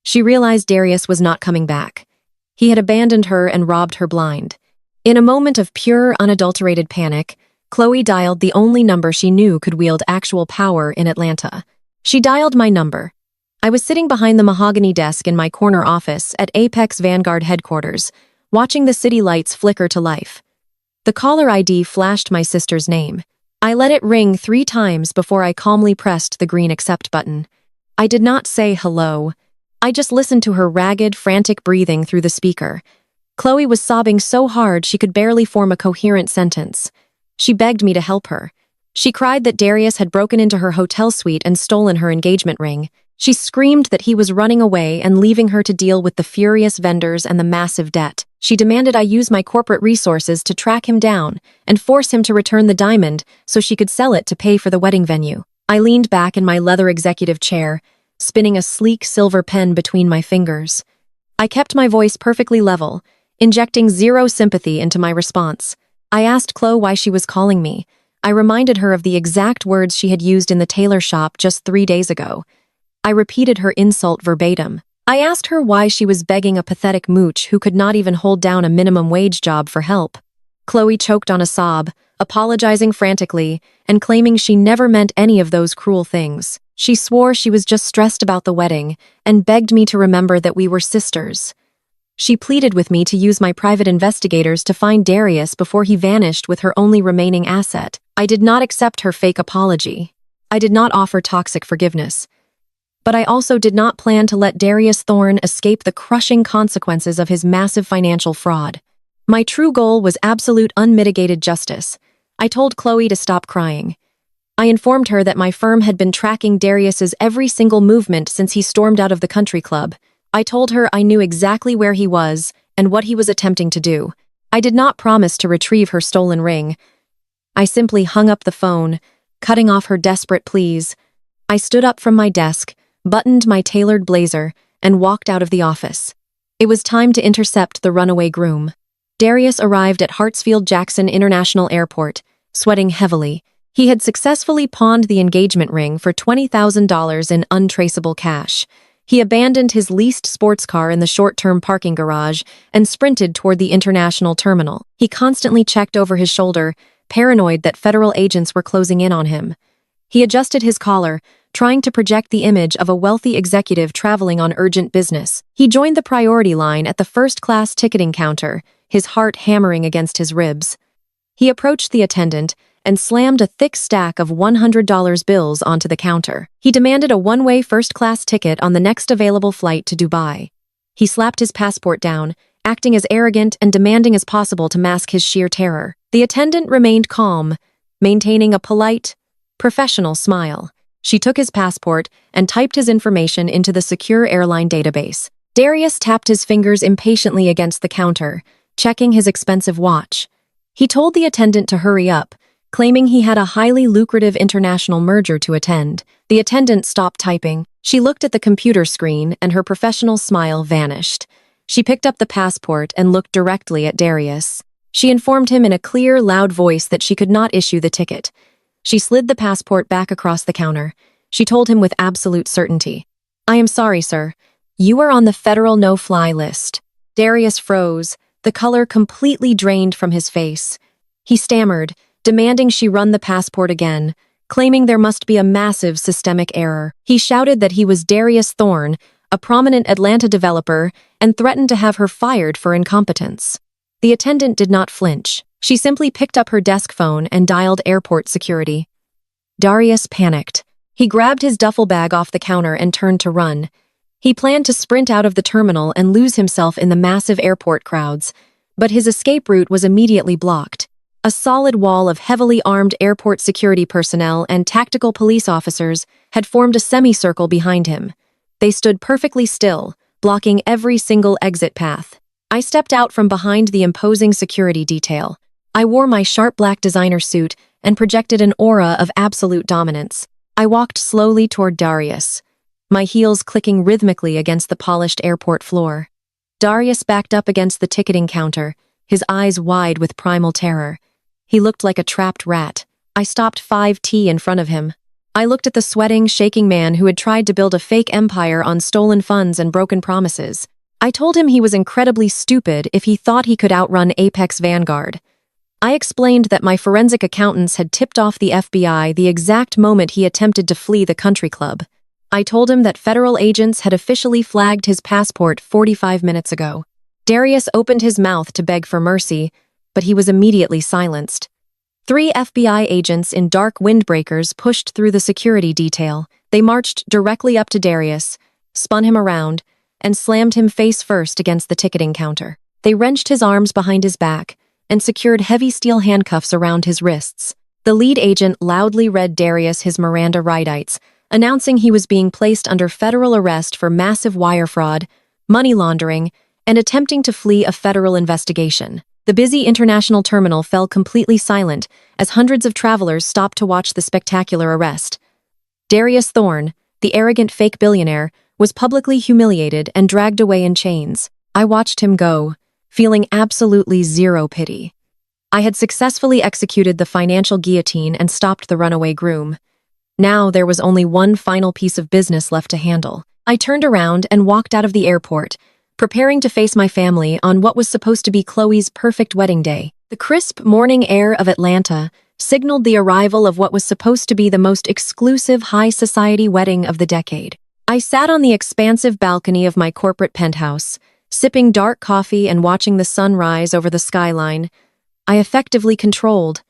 She realized Darius was not coming back. He had abandoned her and robbed her blind. In a moment of pure, unadulterated panic, Chloe dialed the only number she knew could wield actual power in Atlanta. She dialed my number. I was sitting behind the mahogany desk in my corner office at Apex Vanguard headquarters, watching the city lights flicker to life. The caller ID flashed my sister's name. I let it ring 3 times before I calmly pressed the green accept button. I did not say hello. I just listened to her ragged, frantic breathing through the speaker. Chloe was sobbing so hard she could barely form a coherent sentence. She begged me to help her. She cried that Darius had broken into her hotel suite and stolen her engagement ring. She screamed that he was running away and leaving her to deal with the furious vendors and the massive debt. She demanded I use my corporate resources to track him down and force him to return the diamond so she could sell it to pay for the wedding venue. I leaned back in my leather executive chair, spinning a sleek silver pen between my fingers. I kept my voice perfectly level, injecting zero sympathy into my response. I asked Chloe why she was calling me. I reminded her of the exact words she had used in the tailor shop just 3 days ago. I repeated her insult verbatim. I asked her why she was begging a pathetic mooch who could not even hold down a minimum wage job for help. Chloe choked on a sob, apologizing frantically, and claiming she never meant any of those cruel things. She swore she was just stressed about the wedding and begged me to remember that we were sisters. She pleaded with me to use my private investigators to find Darius before he vanished with her only remaining asset. I did not accept her fake apology. I did not offer toxic forgiveness. But I also did not plan to let Darius Thorne escape the crushing consequences of his massive financial fraud. My true goal was absolute unmitigated justice. I told Chloe to stop crying. I informed her that my firm had been tracking Darius's every single movement since he stormed out of the country club. I told her I knew exactly where he was and what he was attempting to do. I did not promise to retrieve her stolen ring. I simply hung up the phone, cutting off her desperate pleas. I stood up from my desk, buttoned my tailored blazer, and walked out of the office. It was time to intercept the runaway groom. Darius arrived at Hartsfield-Jackson International Airport, sweating heavily. He had successfully pawned the engagement ring for $20,000 in untraceable cash. He abandoned his leased sports car in the short-term parking garage and sprinted toward the international terminal. He constantly checked over his shoulder, paranoid that federal agents were closing in on him. He adjusted his collar, trying to project the image of a wealthy executive traveling on urgent business. He joined the priority line at the first-class ticketing counter, his heart hammering against his ribs. He approached the attendant, and slammed a thick stack of $100 bills onto the counter. He demanded a one-way first-class ticket on the next available flight to Dubai. He slapped his passport down, acting as arrogant and demanding as possible to mask his sheer terror. The attendant remained calm, maintaining a polite, professional smile. She took his passport and typed his information into the secure airline database. Darius tapped his fingers impatiently against the counter, checking his expensive watch. He told the attendant to hurry up, claiming he had a highly lucrative international merger to attend. The attendant stopped typing. She looked at the computer screen and her professional smile vanished. She picked up the passport and looked directly at Darius. She informed him in a clear, loud voice that she could not issue the ticket. She slid the passport back across the counter. She told him with absolute certainty, "I am sorry, sir. You are on the federal no-fly list." Darius froze, the color completely drained from his face. He stammered, demanding she run the passport again, claiming there must be a massive systemic error. He shouted that he was Darius Thorne, a prominent Atlanta developer, and threatened to have her fired for incompetence. The attendant did not flinch. She simply picked up her desk phone and dialed airport security. Darius panicked. He grabbed his duffel bag off the counter and turned to run. He planned to sprint out of the terminal and lose himself in the massive airport crowds, but his escape route was immediately blocked. A solid wall of heavily armed airport security personnel and tactical police officers had formed a semicircle behind him. They stood perfectly still, blocking every single exit path. I stepped out from behind the imposing security detail. I wore my sharp black designer suit and projected an aura of absolute dominance. I walked slowly toward Darius, my heels clicking rhythmically against the polished airport floor. Darius backed up against the ticketing counter, his eyes wide with primal terror. He looked like a trapped rat. I stopped 5T in front of him. I looked at the sweating, shaking man who had tried to build a fake empire on stolen funds and broken promises. I told him he was incredibly stupid if he thought he could outrun Apex Vanguard. I explained that my forensic accountants had tipped off the FBI the exact moment he attempted to flee the country club. I told him that federal agents had officially flagged his passport 45 minutes ago. Darius opened his mouth to beg for mercy, but he was immediately silenced. 3 FBI agents in dark windbreakers pushed through the security detail. They marched directly up to Darius, spun him around, and slammed him face first against the ticketing counter. They wrenched his arms behind his back and secured heavy steel handcuffs around his wrists. The lead agent loudly read Darius his Miranda rights, announcing he was being placed under federal arrest for massive wire fraud, money laundering, and attempting to flee a federal investigation. The busy international terminal fell completely silent as hundreds of travelers stopped to watch the spectacular arrest. Darius Thorne, the arrogant fake billionaire, was publicly humiliated and dragged away in chains. I watched him go, feeling absolutely zero pity. I had successfully executed the financial guillotine and stopped the runaway groom. Now there was only one final piece of business left to handle. I turned around and walked out of the airport, preparing to face my family on what was supposed to be Chloe's perfect wedding day. The crisp morning air of Atlanta signaled the arrival of what was supposed to be the most exclusive high-society wedding of the decade. I sat on the expansive balcony of my corporate penthouse, sipping dark coffee and watching the sun rise over the skyline. I effectively controlled.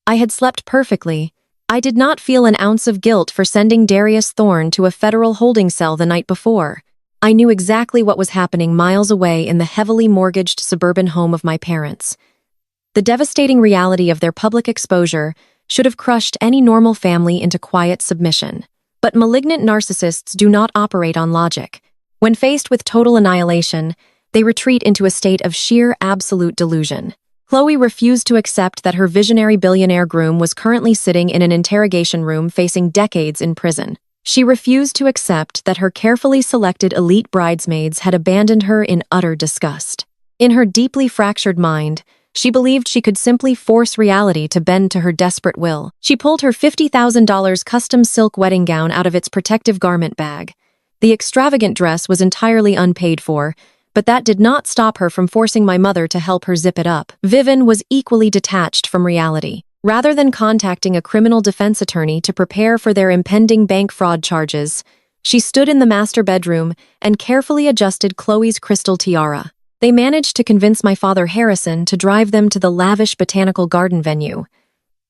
I had slept perfectly. I did not feel an ounce of guilt for sending Darius Thorne to a federal holding cell the night before. I knew exactly what was happening miles away in the heavily mortgaged suburban home of my parents. The devastating reality of their public exposure should have crushed any normal family into quiet submission. But malignant narcissists do not operate on logic. When faced with total annihilation, they retreat into a state of sheer absolute delusion. Chloe refused to accept that her visionary billionaire groom was currently sitting in an interrogation room facing decades in prison. She refused to accept that her carefully selected elite bridesmaids had abandoned her in utter disgust. In her deeply fractured mind, she believed she could simply force reality to bend to her desperate will. She pulled her $50,000 custom silk wedding gown out of its protective garment bag. The extravagant dress was entirely unpaid for, but that did not stop her from forcing my mother to help her zip it up. Vivian was equally detached from reality. Rather than contacting a criminal defense attorney to prepare for their impending bank fraud charges, she stood in the master bedroom and carefully adjusted Chloe's crystal tiara. They managed to convince my father Harrison to drive them to the lavish botanical garden venue.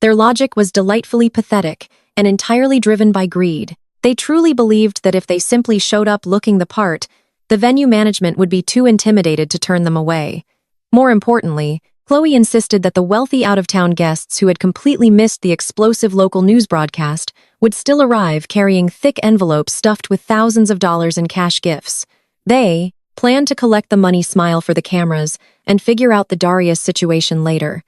Their logic was delightfully pathetic and entirely driven by greed. They truly believed that if they simply showed up looking the part, the venue management would be too intimidated to turn them away. More importantly, Chloe insisted that the wealthy out-of-town guests who had completely missed the explosive local news broadcast would still arrive carrying thick envelopes stuffed with thousands of dollars in cash gifts. They planned to collect the money, smile for the cameras, and figure out the Darius situation later.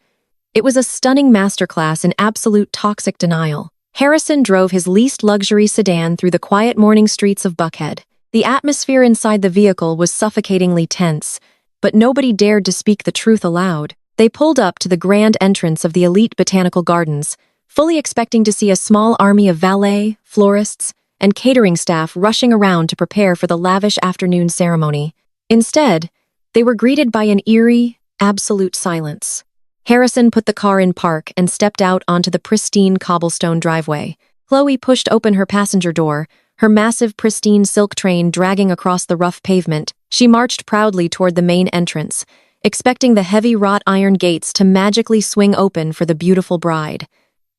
It was a stunning masterclass in absolute toxic denial. Harrison drove his least luxury sedan through the quiet morning streets of Buckhead. The atmosphere inside the vehicle was suffocatingly tense, but nobody dared to speak the truth aloud. They pulled up to the grand entrance of the elite botanical gardens, fully expecting to see a small army of valet, florists, and catering staff rushing around to prepare for the lavish afternoon ceremony. Instead, they were greeted by an eerie, absolute silence. Harrison put the car in park and stepped out onto the pristine cobblestone driveway. Chloe pushed open her passenger door, her massive pristine silk train dragging across the rough pavement. She marched proudly toward the main entrance, expecting the heavy wrought iron gates to magically swing open for the beautiful bride.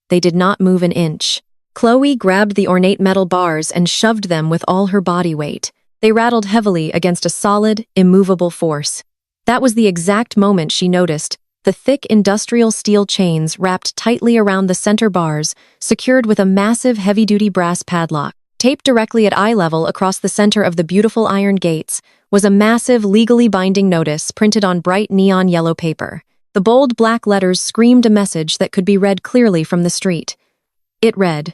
They did not move an inch. Chloe grabbed the ornate metal bars and shoved them with all her body weight. They rattled heavily against a solid, immovable force. That was the exact moment she noticed the thick industrial steel chains wrapped tightly around the center bars, secured with a massive heavy-duty brass padlock. Taped directly at eye level across the center of the beautiful iron gates was a massive, legally binding notice printed on bright neon yellow paper. The bold black letters screamed a message that could be read clearly from the street. It read,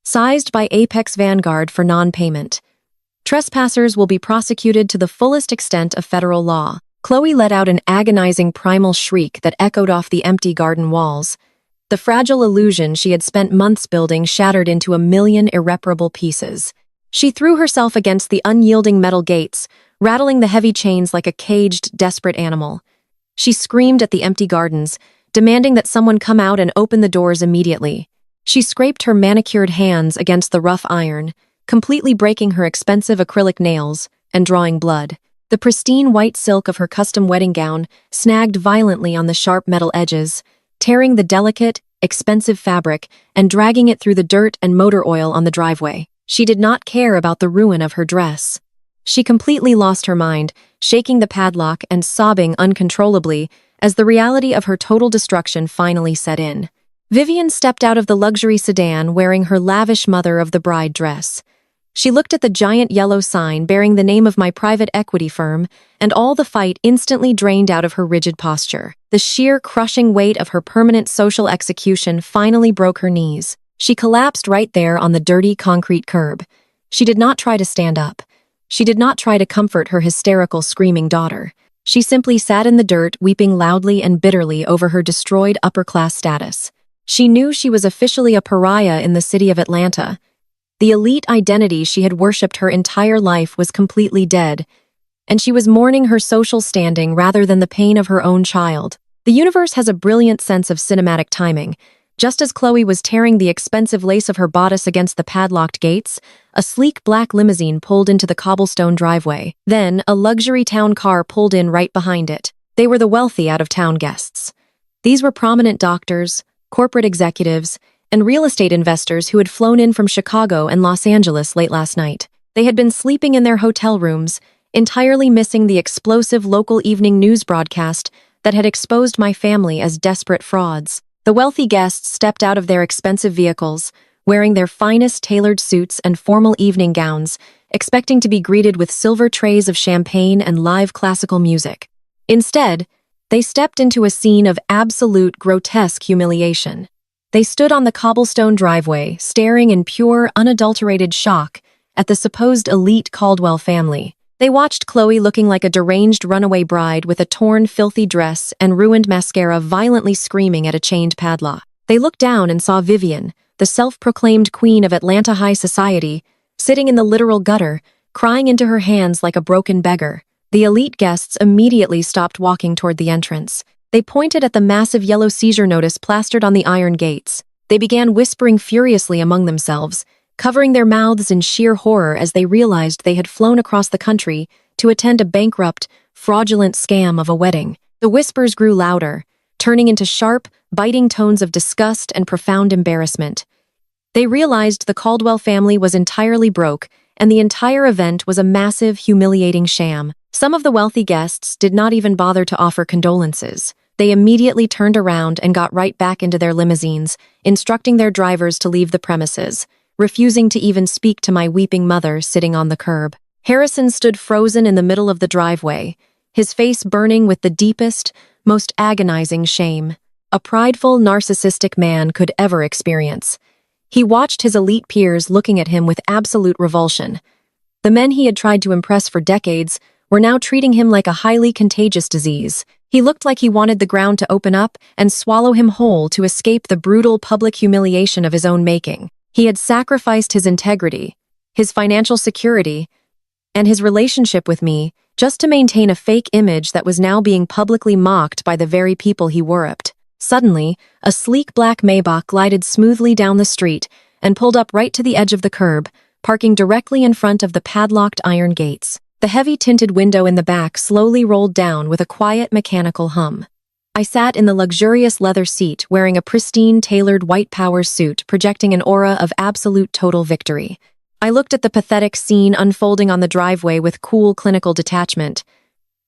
"Seized by Apex Vanguard for non-payment. Trespassers will be prosecuted to the fullest extent of federal law." Chloe let out an agonizing primal shriek that echoed off the empty garden walls. The fragile illusion she had spent months building shattered into a million irreparable pieces. She threw herself against the unyielding metal gates, rattling the heavy chains like a caged, desperate animal. She screamed at the empty gardens, demanding that someone come out and open the doors immediately. She scraped her manicured hands against the rough iron, completely breaking her expensive acrylic nails and drawing blood. The pristine white silk of her custom wedding gown snagged violently on the sharp metal edges, tearing the delicate, expensive fabric and dragging it through the dirt and motor oil on the driveway. She did not care about the ruin of her dress. She completely lost her mind, shaking the padlock and sobbing uncontrollably as the reality of her total destruction finally set in. Vivian stepped out of the luxury sedan wearing her lavish mother of the bride dress. She looked at the giant yellow sign bearing the name of my private equity firm, and all the fight instantly drained out of her rigid posture. The sheer crushing weight of her permanent social execution finally broke her knees. She collapsed right there on the dirty concrete curb. She did not try to stand up. She did not try to comfort her hysterical, screaming daughter. She simply sat in the dirt, weeping loudly and bitterly over her destroyed upper-class status. She knew she was officially a pariah in the city of Atlanta. The elite identity she had worshipped her entire life was completely dead, and she was mourning her social standing rather than the pain of her own child. The universe has a brilliant sense of cinematic timing. Just as Chloe was tearing the expensive lace of her bodice against the padlocked gates, a sleek black limousine pulled into the cobblestone driveway. Then, a luxury town car pulled in right behind it. They were the wealthy out-of-town guests. These were prominent doctors, corporate executives, and real estate investors who had flown in from Chicago and Los Angeles late last night. They had been sleeping in their hotel rooms, entirely missing the explosive local evening news broadcast that had exposed my family as desperate frauds. The wealthy guests stepped out of their expensive vehicles, wearing their finest tailored suits and formal evening gowns, expecting to be greeted with silver trays of champagne and live classical music. Instead, they stepped into a scene of absolute grotesque humiliation. They stood on the cobblestone driveway, staring in pure, unadulterated shock at the supposed elite Caldwell family. They watched Chloe looking like a deranged runaway bride with a torn, filthy dress and ruined mascara violently screaming at a chained padlock. They looked down and saw Vivian, the self-proclaimed queen of Atlanta high society, sitting in the literal gutter, crying into her hands like a broken beggar. The elite guests immediately stopped walking toward the entrance. They pointed at the massive yellow seizure notice plastered on the iron gates. They began whispering furiously among themselves, covering their mouths in sheer horror as they realized they had flown across the country to attend a bankrupt, fraudulent scam of a wedding. The whispers grew louder, turning into sharp, biting tones of disgust and profound embarrassment. They realized the Caldwell family was entirely broke, and the entire event was a massive, humiliating sham. Some of the wealthy guests did not even bother to offer condolences. They immediately turned around and got right back into their limousines, instructing their drivers to leave the premises, refusing to even speak to my weeping mother sitting on the curb. Harrison stood frozen in the middle of the driveway, his face burning with the deepest, most agonizing shame a prideful, narcissistic man could ever experience. He watched his elite peers looking at him with absolute revulsion. The men he had tried to impress for decades were now treating him like a highly contagious disease. He looked like he wanted the ground to open up and swallow him whole to escape the brutal public humiliation of his own making. He had sacrificed his integrity, his financial security, and his relationship with me just to maintain a fake image that was now being publicly mocked by the very people he worshipped. Suddenly, a sleek black Maybach glided smoothly down the street and pulled up right to the edge of the curb, parking directly in front of the padlocked iron gates. The heavy tinted window in the back slowly rolled down with a quiet mechanical hum. I sat in the luxurious leather seat wearing a pristine tailored white power suit projecting an aura of absolute total victory. I looked at the pathetic scene unfolding on the driveway with cool clinical detachment.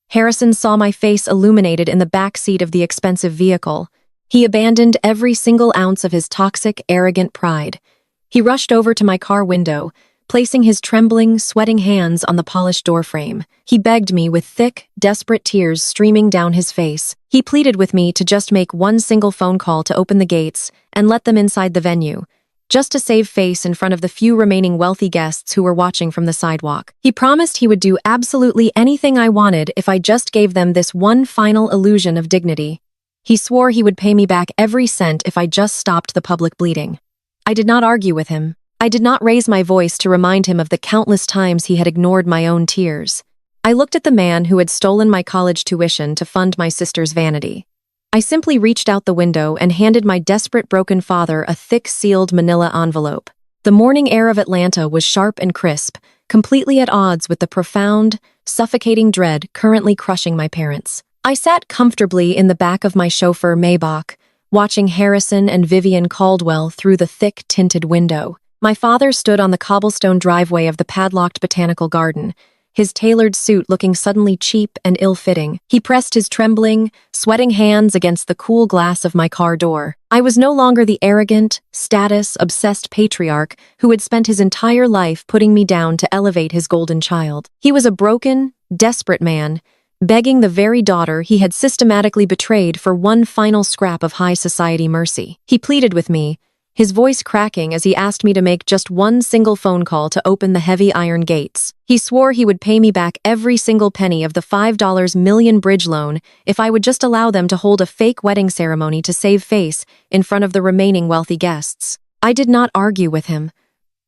Harrison saw my face illuminated in the back seat of the expensive vehicle. He abandoned every single ounce of his toxic, arrogant pride. He rushed over to my car window, placing his trembling, sweating hands on the polished doorframe. He begged me with thick, desperate tears streaming down his face. He pleaded with me to just make one single phone call to open the gates and let them inside the venue, just to save face in front of the few remaining wealthy guests who were watching from the sidewalk. He promised he would do absolutely anything I wanted if I just gave them this one final illusion of dignity. He swore he would pay me back every cent if I just stopped the public bleeding. I did not argue with him. I did not raise my voice to remind him of the countless times he had ignored my own tears. I looked at the man who had stolen my college tuition to fund my sister's vanity. I simply reached out the window and handed my desperate broken father a thick sealed manila envelope. The morning air of Atlanta was sharp and crisp, completely at odds with the profound, suffocating dread currently crushing my parents. I sat comfortably in the back of my chauffeur Maybach, watching Harrison and Vivian Caldwell through the thick tinted window. My father stood on the cobblestone driveway of the padlocked botanical garden, his tailored suit looking suddenly cheap and ill-fitting. He pressed his trembling, sweating hands against the cool glass of my car door. I was no longer the arrogant, status-obsessed patriarch who had spent his entire life putting me down to elevate his golden child. He was a broken, desperate man, begging the very daughter he had systematically betrayed for one final scrap of high society mercy. He pleaded with me, his voice cracking as he asked me to make just one single phone call to open the heavy iron gates. He swore he would pay me back every single penny of the $5 million bridge loan if I would just allow them to hold a fake wedding ceremony to save face in front of the remaining wealthy guests. I did not argue with him.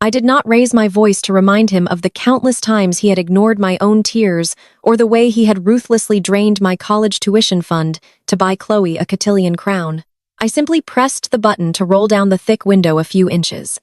I did not raise my voice to remind him of the countless times he had ignored my own tears or the way he had ruthlessly drained my college tuition fund to buy Chloe a cotillion crown. I simply pressed the button to roll down the thick window a few inches.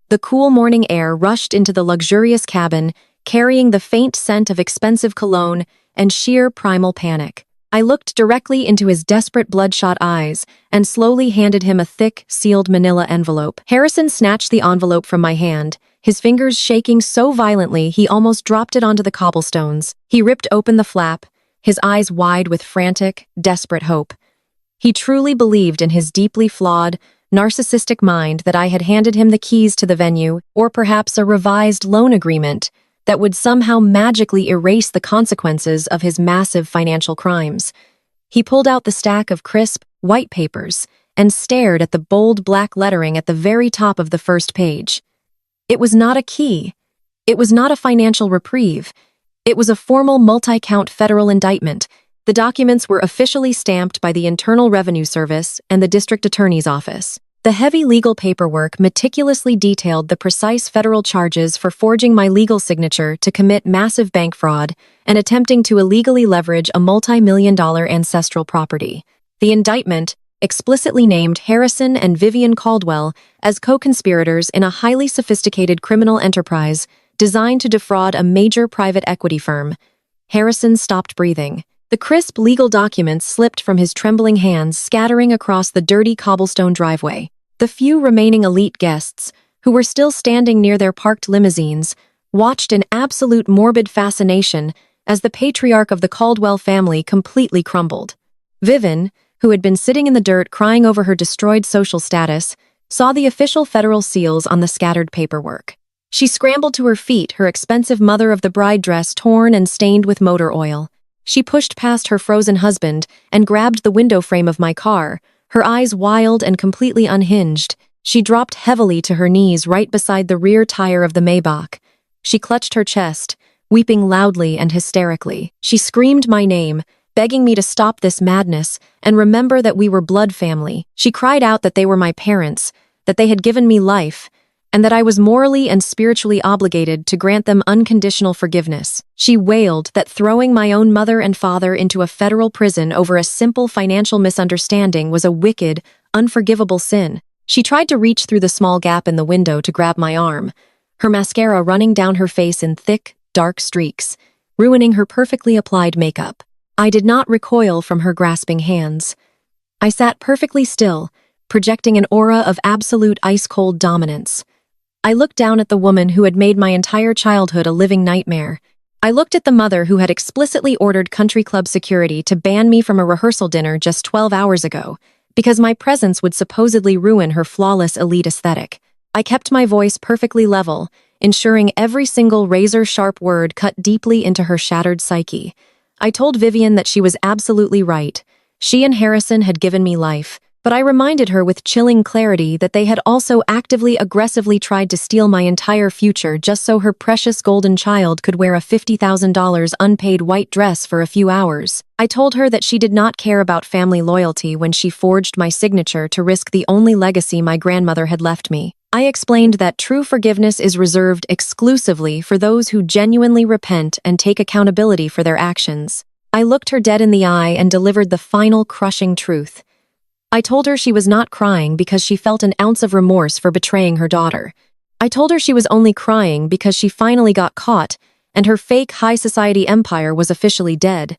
The cool morning air rushed into the luxurious cabin, carrying the faint scent of expensive cologne and sheer primal panic. I looked directly into his desperate bloodshot eyes and slowly handed him a thick, sealed manila envelope. Harrison snatched the envelope from my hand, his fingers shaking so violently he almost dropped it onto the cobblestones. He ripped open the flap, his eyes wide with frantic, desperate hope. He truly believed in his deeply flawed, narcissistic mind that I had handed him the keys to the venue, or perhaps a revised loan agreement that would somehow magically erase the consequences of his massive financial crimes. He pulled out the stack of crisp, white papers and stared at the bold black lettering at the very top of the first page. It was not a key. It was not a financial reprieve. It was a formal multi-count federal indictment. The documents were officially stamped by the Internal Revenue Service and the District Attorney's Office. The heavy legal paperwork meticulously detailed the precise federal charges for forging my legal signature to commit massive bank fraud and attempting to illegally leverage a multi-million-dollar ancestral property. The indictment explicitly named Harrison and Vivian Caldwell as co-conspirators in a highly sophisticated criminal enterprise designed to defraud a major private equity firm. Harrison stopped breathing. The crisp legal documents slipped from his trembling hands, scattering across the dirty cobblestone driveway. The few remaining elite guests, who were still standing near their parked limousines, watched in absolute morbid fascination as the patriarch of the Caldwell family completely crumbled. Vivian, who had been sitting in the dirt crying over her destroyed social status, saw the official federal seals on the scattered paperwork. She scrambled to her feet, her expensive mother of the bride dress torn and stained with motor oil. She pushed past her frozen husband and grabbed the window frame of my car, her eyes wild and completely unhinged. She dropped heavily to her knees right beside the rear tire of the Maybach. She clutched her chest, weeping loudly and hysterically. She screamed my name, begging me to stop this madness and remember that we were blood family. She cried out that they were my parents, that they had given me life, and that I was morally and spiritually obligated to grant them unconditional forgiveness. She wailed that throwing my own mother and father into a federal prison over a simple financial misunderstanding was a wicked, unforgivable sin. She tried to reach through the small gap in the window to grab my arm, her mascara running down her face in thick, dark streaks, ruining her perfectly applied makeup. I did not recoil from her grasping hands. I sat perfectly still, projecting an aura of absolute ice-cold dominance. I looked down at the woman who had made my entire childhood a living nightmare. I looked at the mother who had explicitly ordered country club security to ban me from a rehearsal dinner just 12 hours ago, because my presence would supposedly ruin her flawless elite aesthetic. I kept my voice perfectly level, ensuring every single razor-sharp word cut deeply into her shattered psyche. I told Vivian that she was absolutely right. She and Harrison had given me life, but I reminded her with chilling clarity that they had also actively, aggressively tried to steal my entire future just so her precious golden child could wear a $50,000 unpaid white dress for a few hours. I told her that she did not care about family loyalty when she forged my signature to risk the only legacy my grandmother had left me. I explained that true forgiveness is reserved exclusively for those who genuinely repent and take accountability for their actions. I looked her dead in the eye and delivered the final crushing truth. I told her she was not crying because she felt an ounce of remorse for betraying her daughter. I told her she was only crying because she finally got caught and her fake high society empire was officially dead.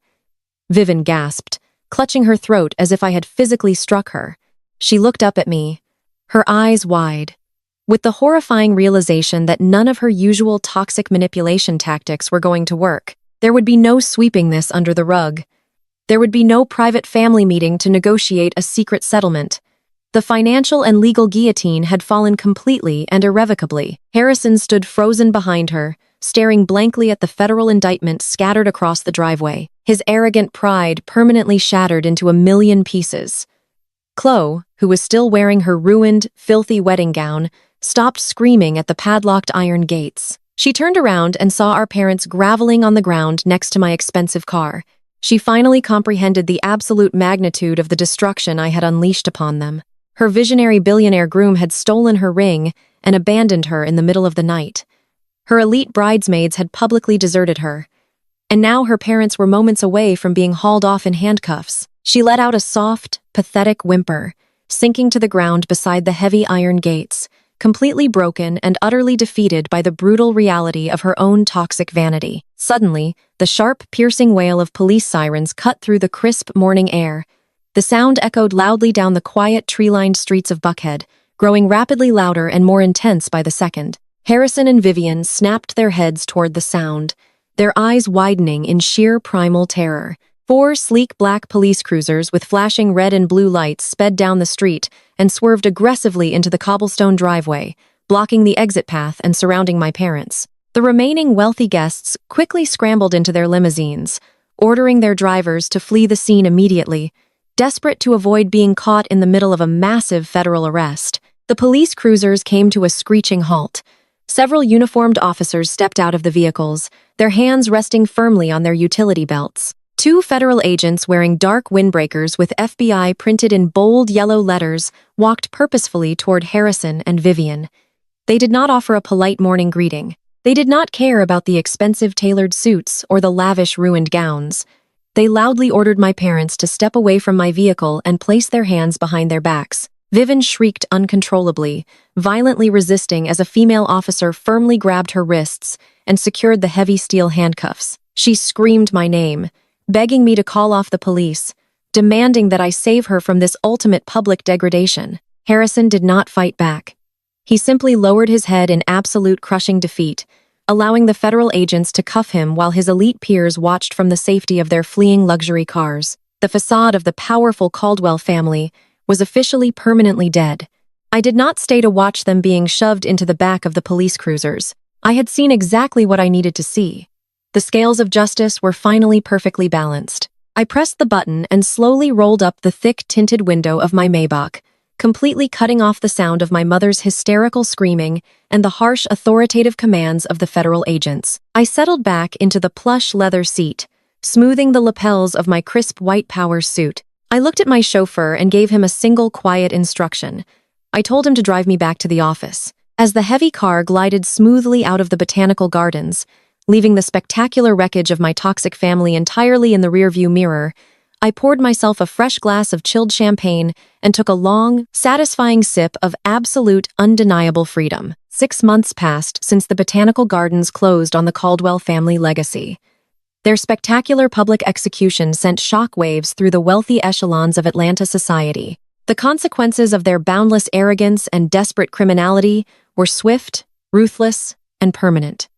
Vivian gasped, clutching her throat as if I had physically struck her. She looked up at me, her eyes wide, with the horrifying realization that none of her usual toxic manipulation tactics were going to work. There would be no sweeping this under the rug. There would be no private family meeting to negotiate a secret settlement. The financial and legal guillotine had fallen completely and irrevocably. Harrison stood frozen behind her, staring blankly at the federal indictment scattered across the driveway, his arrogant pride permanently shattered into a million pieces. Chloe, who was still wearing her ruined, filthy wedding gown, stopped screaming at the padlocked iron gates. She turned around and saw our parents groveling on the ground next to my expensive car. She finally comprehended the absolute magnitude of the destruction I had unleashed upon them. Her visionary billionaire groom had stolen her ring and abandoned her in the middle of the night. Her elite bridesmaids had publicly deserted her, and now her parents were moments away from being hauled off in handcuffs. She let out a soft, pathetic whimper, sinking to the ground beside the heavy iron gates, completely broken and utterly defeated by the brutal reality of her own toxic vanity. Suddenly, the sharp, piercing wail of police sirens cut through the crisp morning air. The sound echoed loudly down the quiet, tree-lined streets of Buckhead, growing rapidly louder and more intense by the second. Harrison and Vivian snapped their heads toward the sound, their eyes widening in sheer primal terror. 4 sleek black police cruisers with flashing red and blue lights sped down the street and swerved aggressively into the cobblestone driveway, blocking the exit path and surrounding my parents. The remaining wealthy guests quickly scrambled into their limousines, ordering their drivers to flee the scene immediately, desperate to avoid being caught in the middle of a massive federal arrest. The police cruisers came to a screeching halt. Several uniformed officers stepped out of the vehicles, their hands resting firmly on their utility belts. 2 federal agents wearing dark windbreakers with FBI printed in bold yellow letters walked purposefully toward Harrison and Vivian. They did not offer a polite morning greeting. They did not care about the expensive tailored suits or the lavish ruined gowns. They loudly ordered my parents to step away from my vehicle and place their hands behind their backs. Vivian shrieked uncontrollably, violently resisting as a female officer firmly grabbed her wrists and secured the heavy steel handcuffs. She screamed my name, begging me to call off the police, demanding that I save her from this ultimate public degradation. Harrison did not fight back. He simply lowered his head in absolute crushing defeat, allowing the federal agents to cuff him while his elite peers watched from the safety of their fleeing luxury cars. The facade of the powerful Caldwell family was officially permanently dead. I did not stay to watch them being shoved into the back of the police cruisers. I had seen exactly what I needed to see. The scales of justice were finally perfectly balanced. I pressed the button and slowly rolled up the thick tinted window of my Maybach, completely cutting off the sound of my mother's hysterical screaming and the harsh authoritative commands of the federal agents. I settled back into the plush leather seat, smoothing the lapels of my crisp white power suit. I looked at my chauffeur and gave him a single quiet instruction. I told him to drive me back to the office. As the heavy car glided smoothly out of the botanical gardens, leaving the spectacular wreckage of my toxic family entirely in the rearview mirror, I poured myself a fresh glass of chilled champagne and took a long, satisfying sip of absolute, undeniable freedom. 6 months passed since the botanical gardens closed on the Caldwell family legacy. Their spectacular public execution sent shockwaves through the wealthy echelons of Atlanta society. The consequences of their boundless arrogance and desperate criminality were swift, ruthless, and permanent.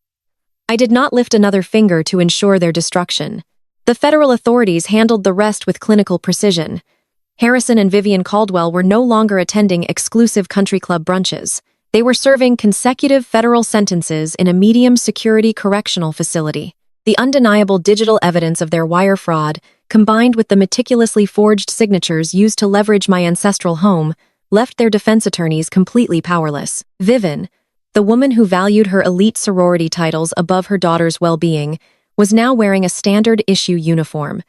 I did not lift another finger to ensure their destruction. The federal authorities handled the rest with clinical precision. Harrison and Vivian Caldwell were no longer attending exclusive country club brunches. They were serving consecutive federal sentences in a medium-security correctional facility. The undeniable digital evidence of their wire fraud, combined with the meticulously forged signatures used to leverage my ancestral home, left their defense attorneys completely powerless. Vivian, the woman who valued her elite sorority titles above her daughter's well-being, was now wearing a standard-issue uniform.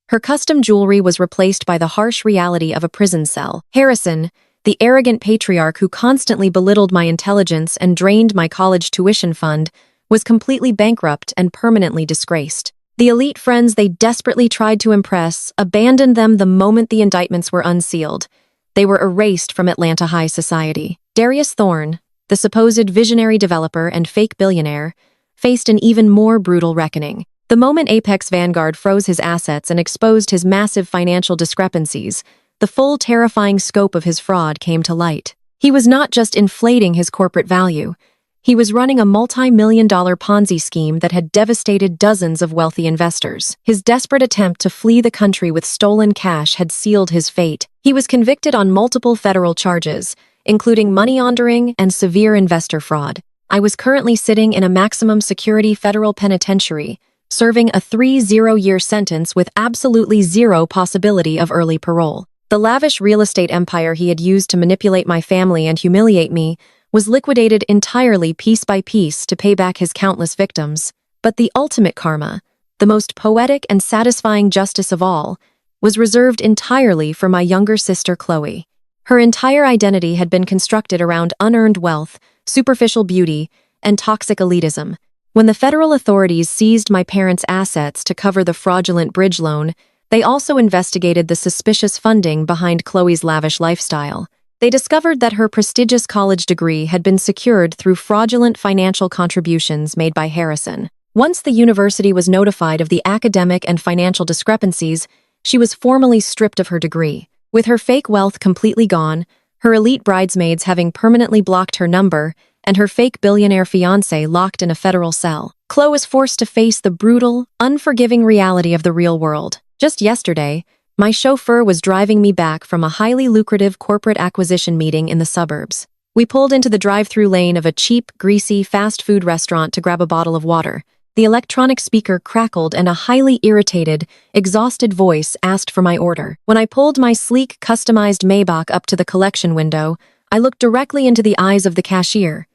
Her custom jewelry was replaced by the harsh reality of a prison cell. Harrison, the arrogant patriarch who constantly belittled my intelligence and drained my college tuition fund, was completely bankrupt and permanently disgraced. The elite friends they desperately tried to impress abandoned them the moment the indictments were unsealed. They were erased from Atlanta high society. Darius Thorne, the supposed visionary developer and fake billionaire, faced an even more brutal reckoning. The moment Apex Vanguard froze his assets and exposed his massive financial discrepancies, the full terrifying scope of his fraud came to light. He was not just inflating his corporate value. He was running a multi-million-dollar Ponzi scheme that had devastated dozens of wealthy investors. His desperate attempt to flee the country with stolen cash had sealed his fate. He was convicted on multiple federal charges, including money laundering and severe investor fraud. I was currently sitting in a maximum security federal penitentiary, serving a 30-year sentence with absolutely zero possibility of early parole. The lavish real estate empire he had used to manipulate my family and humiliate me was liquidated entirely piece by piece to pay back his countless victims. But the ultimate karma, the most poetic and satisfying justice of all, was reserved entirely for my younger sister Chloe. Her entire identity had been constructed around unearned wealth, superficial beauty, and toxic elitism. When the federal authorities seized my parents' assets to cover the fraudulent bridge loan, they also investigated the suspicious funding behind Chloe's lavish lifestyle. They discovered that her prestigious college degree had been secured through fraudulent financial contributions made by Harrison. Once the university was notified of the academic and financial discrepancies, she was formally stripped of her degree. With her fake wealth completely gone, her elite bridesmaids having permanently blocked her number, and her fake billionaire fiancé locked in a federal cell, Chloe was forced to face the brutal, unforgiving reality of the real world. Just yesterday, my chauffeur was driving me back from a highly lucrative corporate acquisition meeting in the suburbs. We pulled into the drive-through lane of a cheap, greasy, fast food restaurant to grab a bottle of water. The electronic speaker crackled and a highly irritated, exhausted voice asked for my order. When I pulled my sleek, customized Maybach up to the collection window, I looked directly into the eyes of the cashier.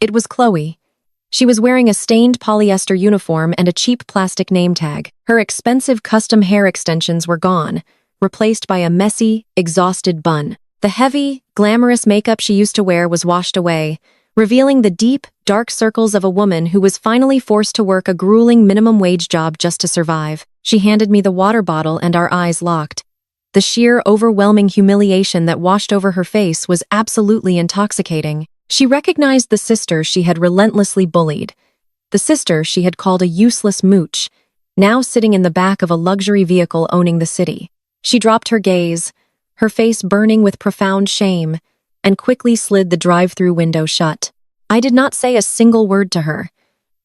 It was Chloe. She was wearing a stained polyester uniform and a cheap plastic name tag. Her expensive custom hair extensions were gone, replaced by a messy, exhausted bun. The heavy, glamorous makeup she used to wear was washed away, revealing the deep, dark circles of a woman who was finally forced to work a grueling minimum-wage job just to survive. She handed me the water bottle and our eyes locked. The sheer, overwhelming humiliation that washed over her face was absolutely intoxicating. She recognized the sister she had relentlessly bullied, the sister she had called a useless mooch, now sitting in the back of a luxury vehicle owning the city. She dropped her gaze, her face burning with profound shame, and quickly slid the drive-through window shut. I did not say a single word to her.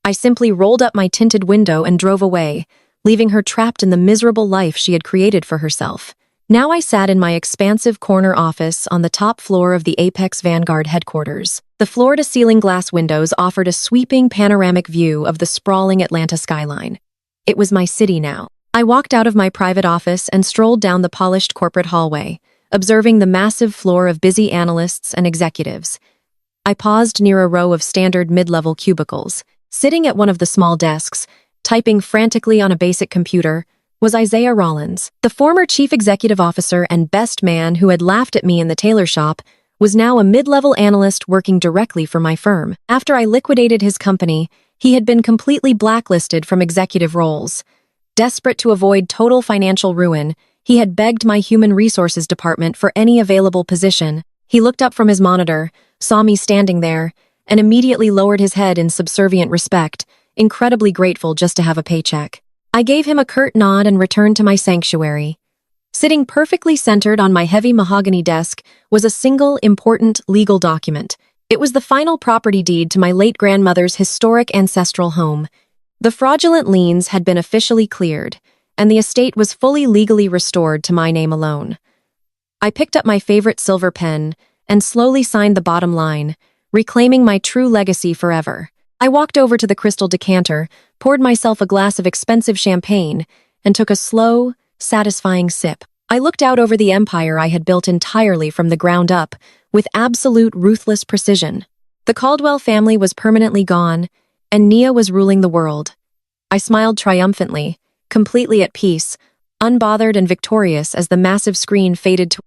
I simply rolled up my tinted window and drove away, leaving her trapped in the miserable life she had created for herself. Now I sat in my expansive corner office on the top floor of the Apex Vanguard headquarters. The floor-to-ceiling glass windows offered a sweeping panoramic view of the sprawling Atlanta skyline. It was my city now. I walked out of my private office and strolled down the polished corporate hallway, observing the massive floor of busy analysts and executives. I paused near a row of standard mid-level cubicles. Sitting at one of the small desks, typing frantically on a basic computer, was Isaiah Rollins. The former chief executive officer and best man who had laughed at me in the tailor shop was now a mid-level analyst working directly for my firm. After I liquidated his company, he had been completely blacklisted from executive roles. Desperate to avoid total financial ruin, he had begged my human resources department for any available position. He looked up from his monitor, saw me standing there, and immediately lowered his head in subservient respect, incredibly grateful just to have a paycheck. I gave him a curt nod and returned to my sanctuary. Sitting perfectly centered on my heavy mahogany desk was a single, important legal document. It was the final property deed to my late grandmother's historic ancestral home. The fraudulent liens had been officially cleared, and the estate was fully legally restored to my name alone. I picked up my favorite silver pen and slowly signed the bottom line, reclaiming my true legacy forever. I walked over to the crystal decanter, poured myself a glass of expensive champagne, and took a slow, satisfying sip. I looked out over the empire I had built entirely from the ground up, with absolute ruthless precision. The Caldwell family was permanently gone, and Nia was ruling the world. I smiled triumphantly, completely at peace, unbothered and victorious as the massive screen faded to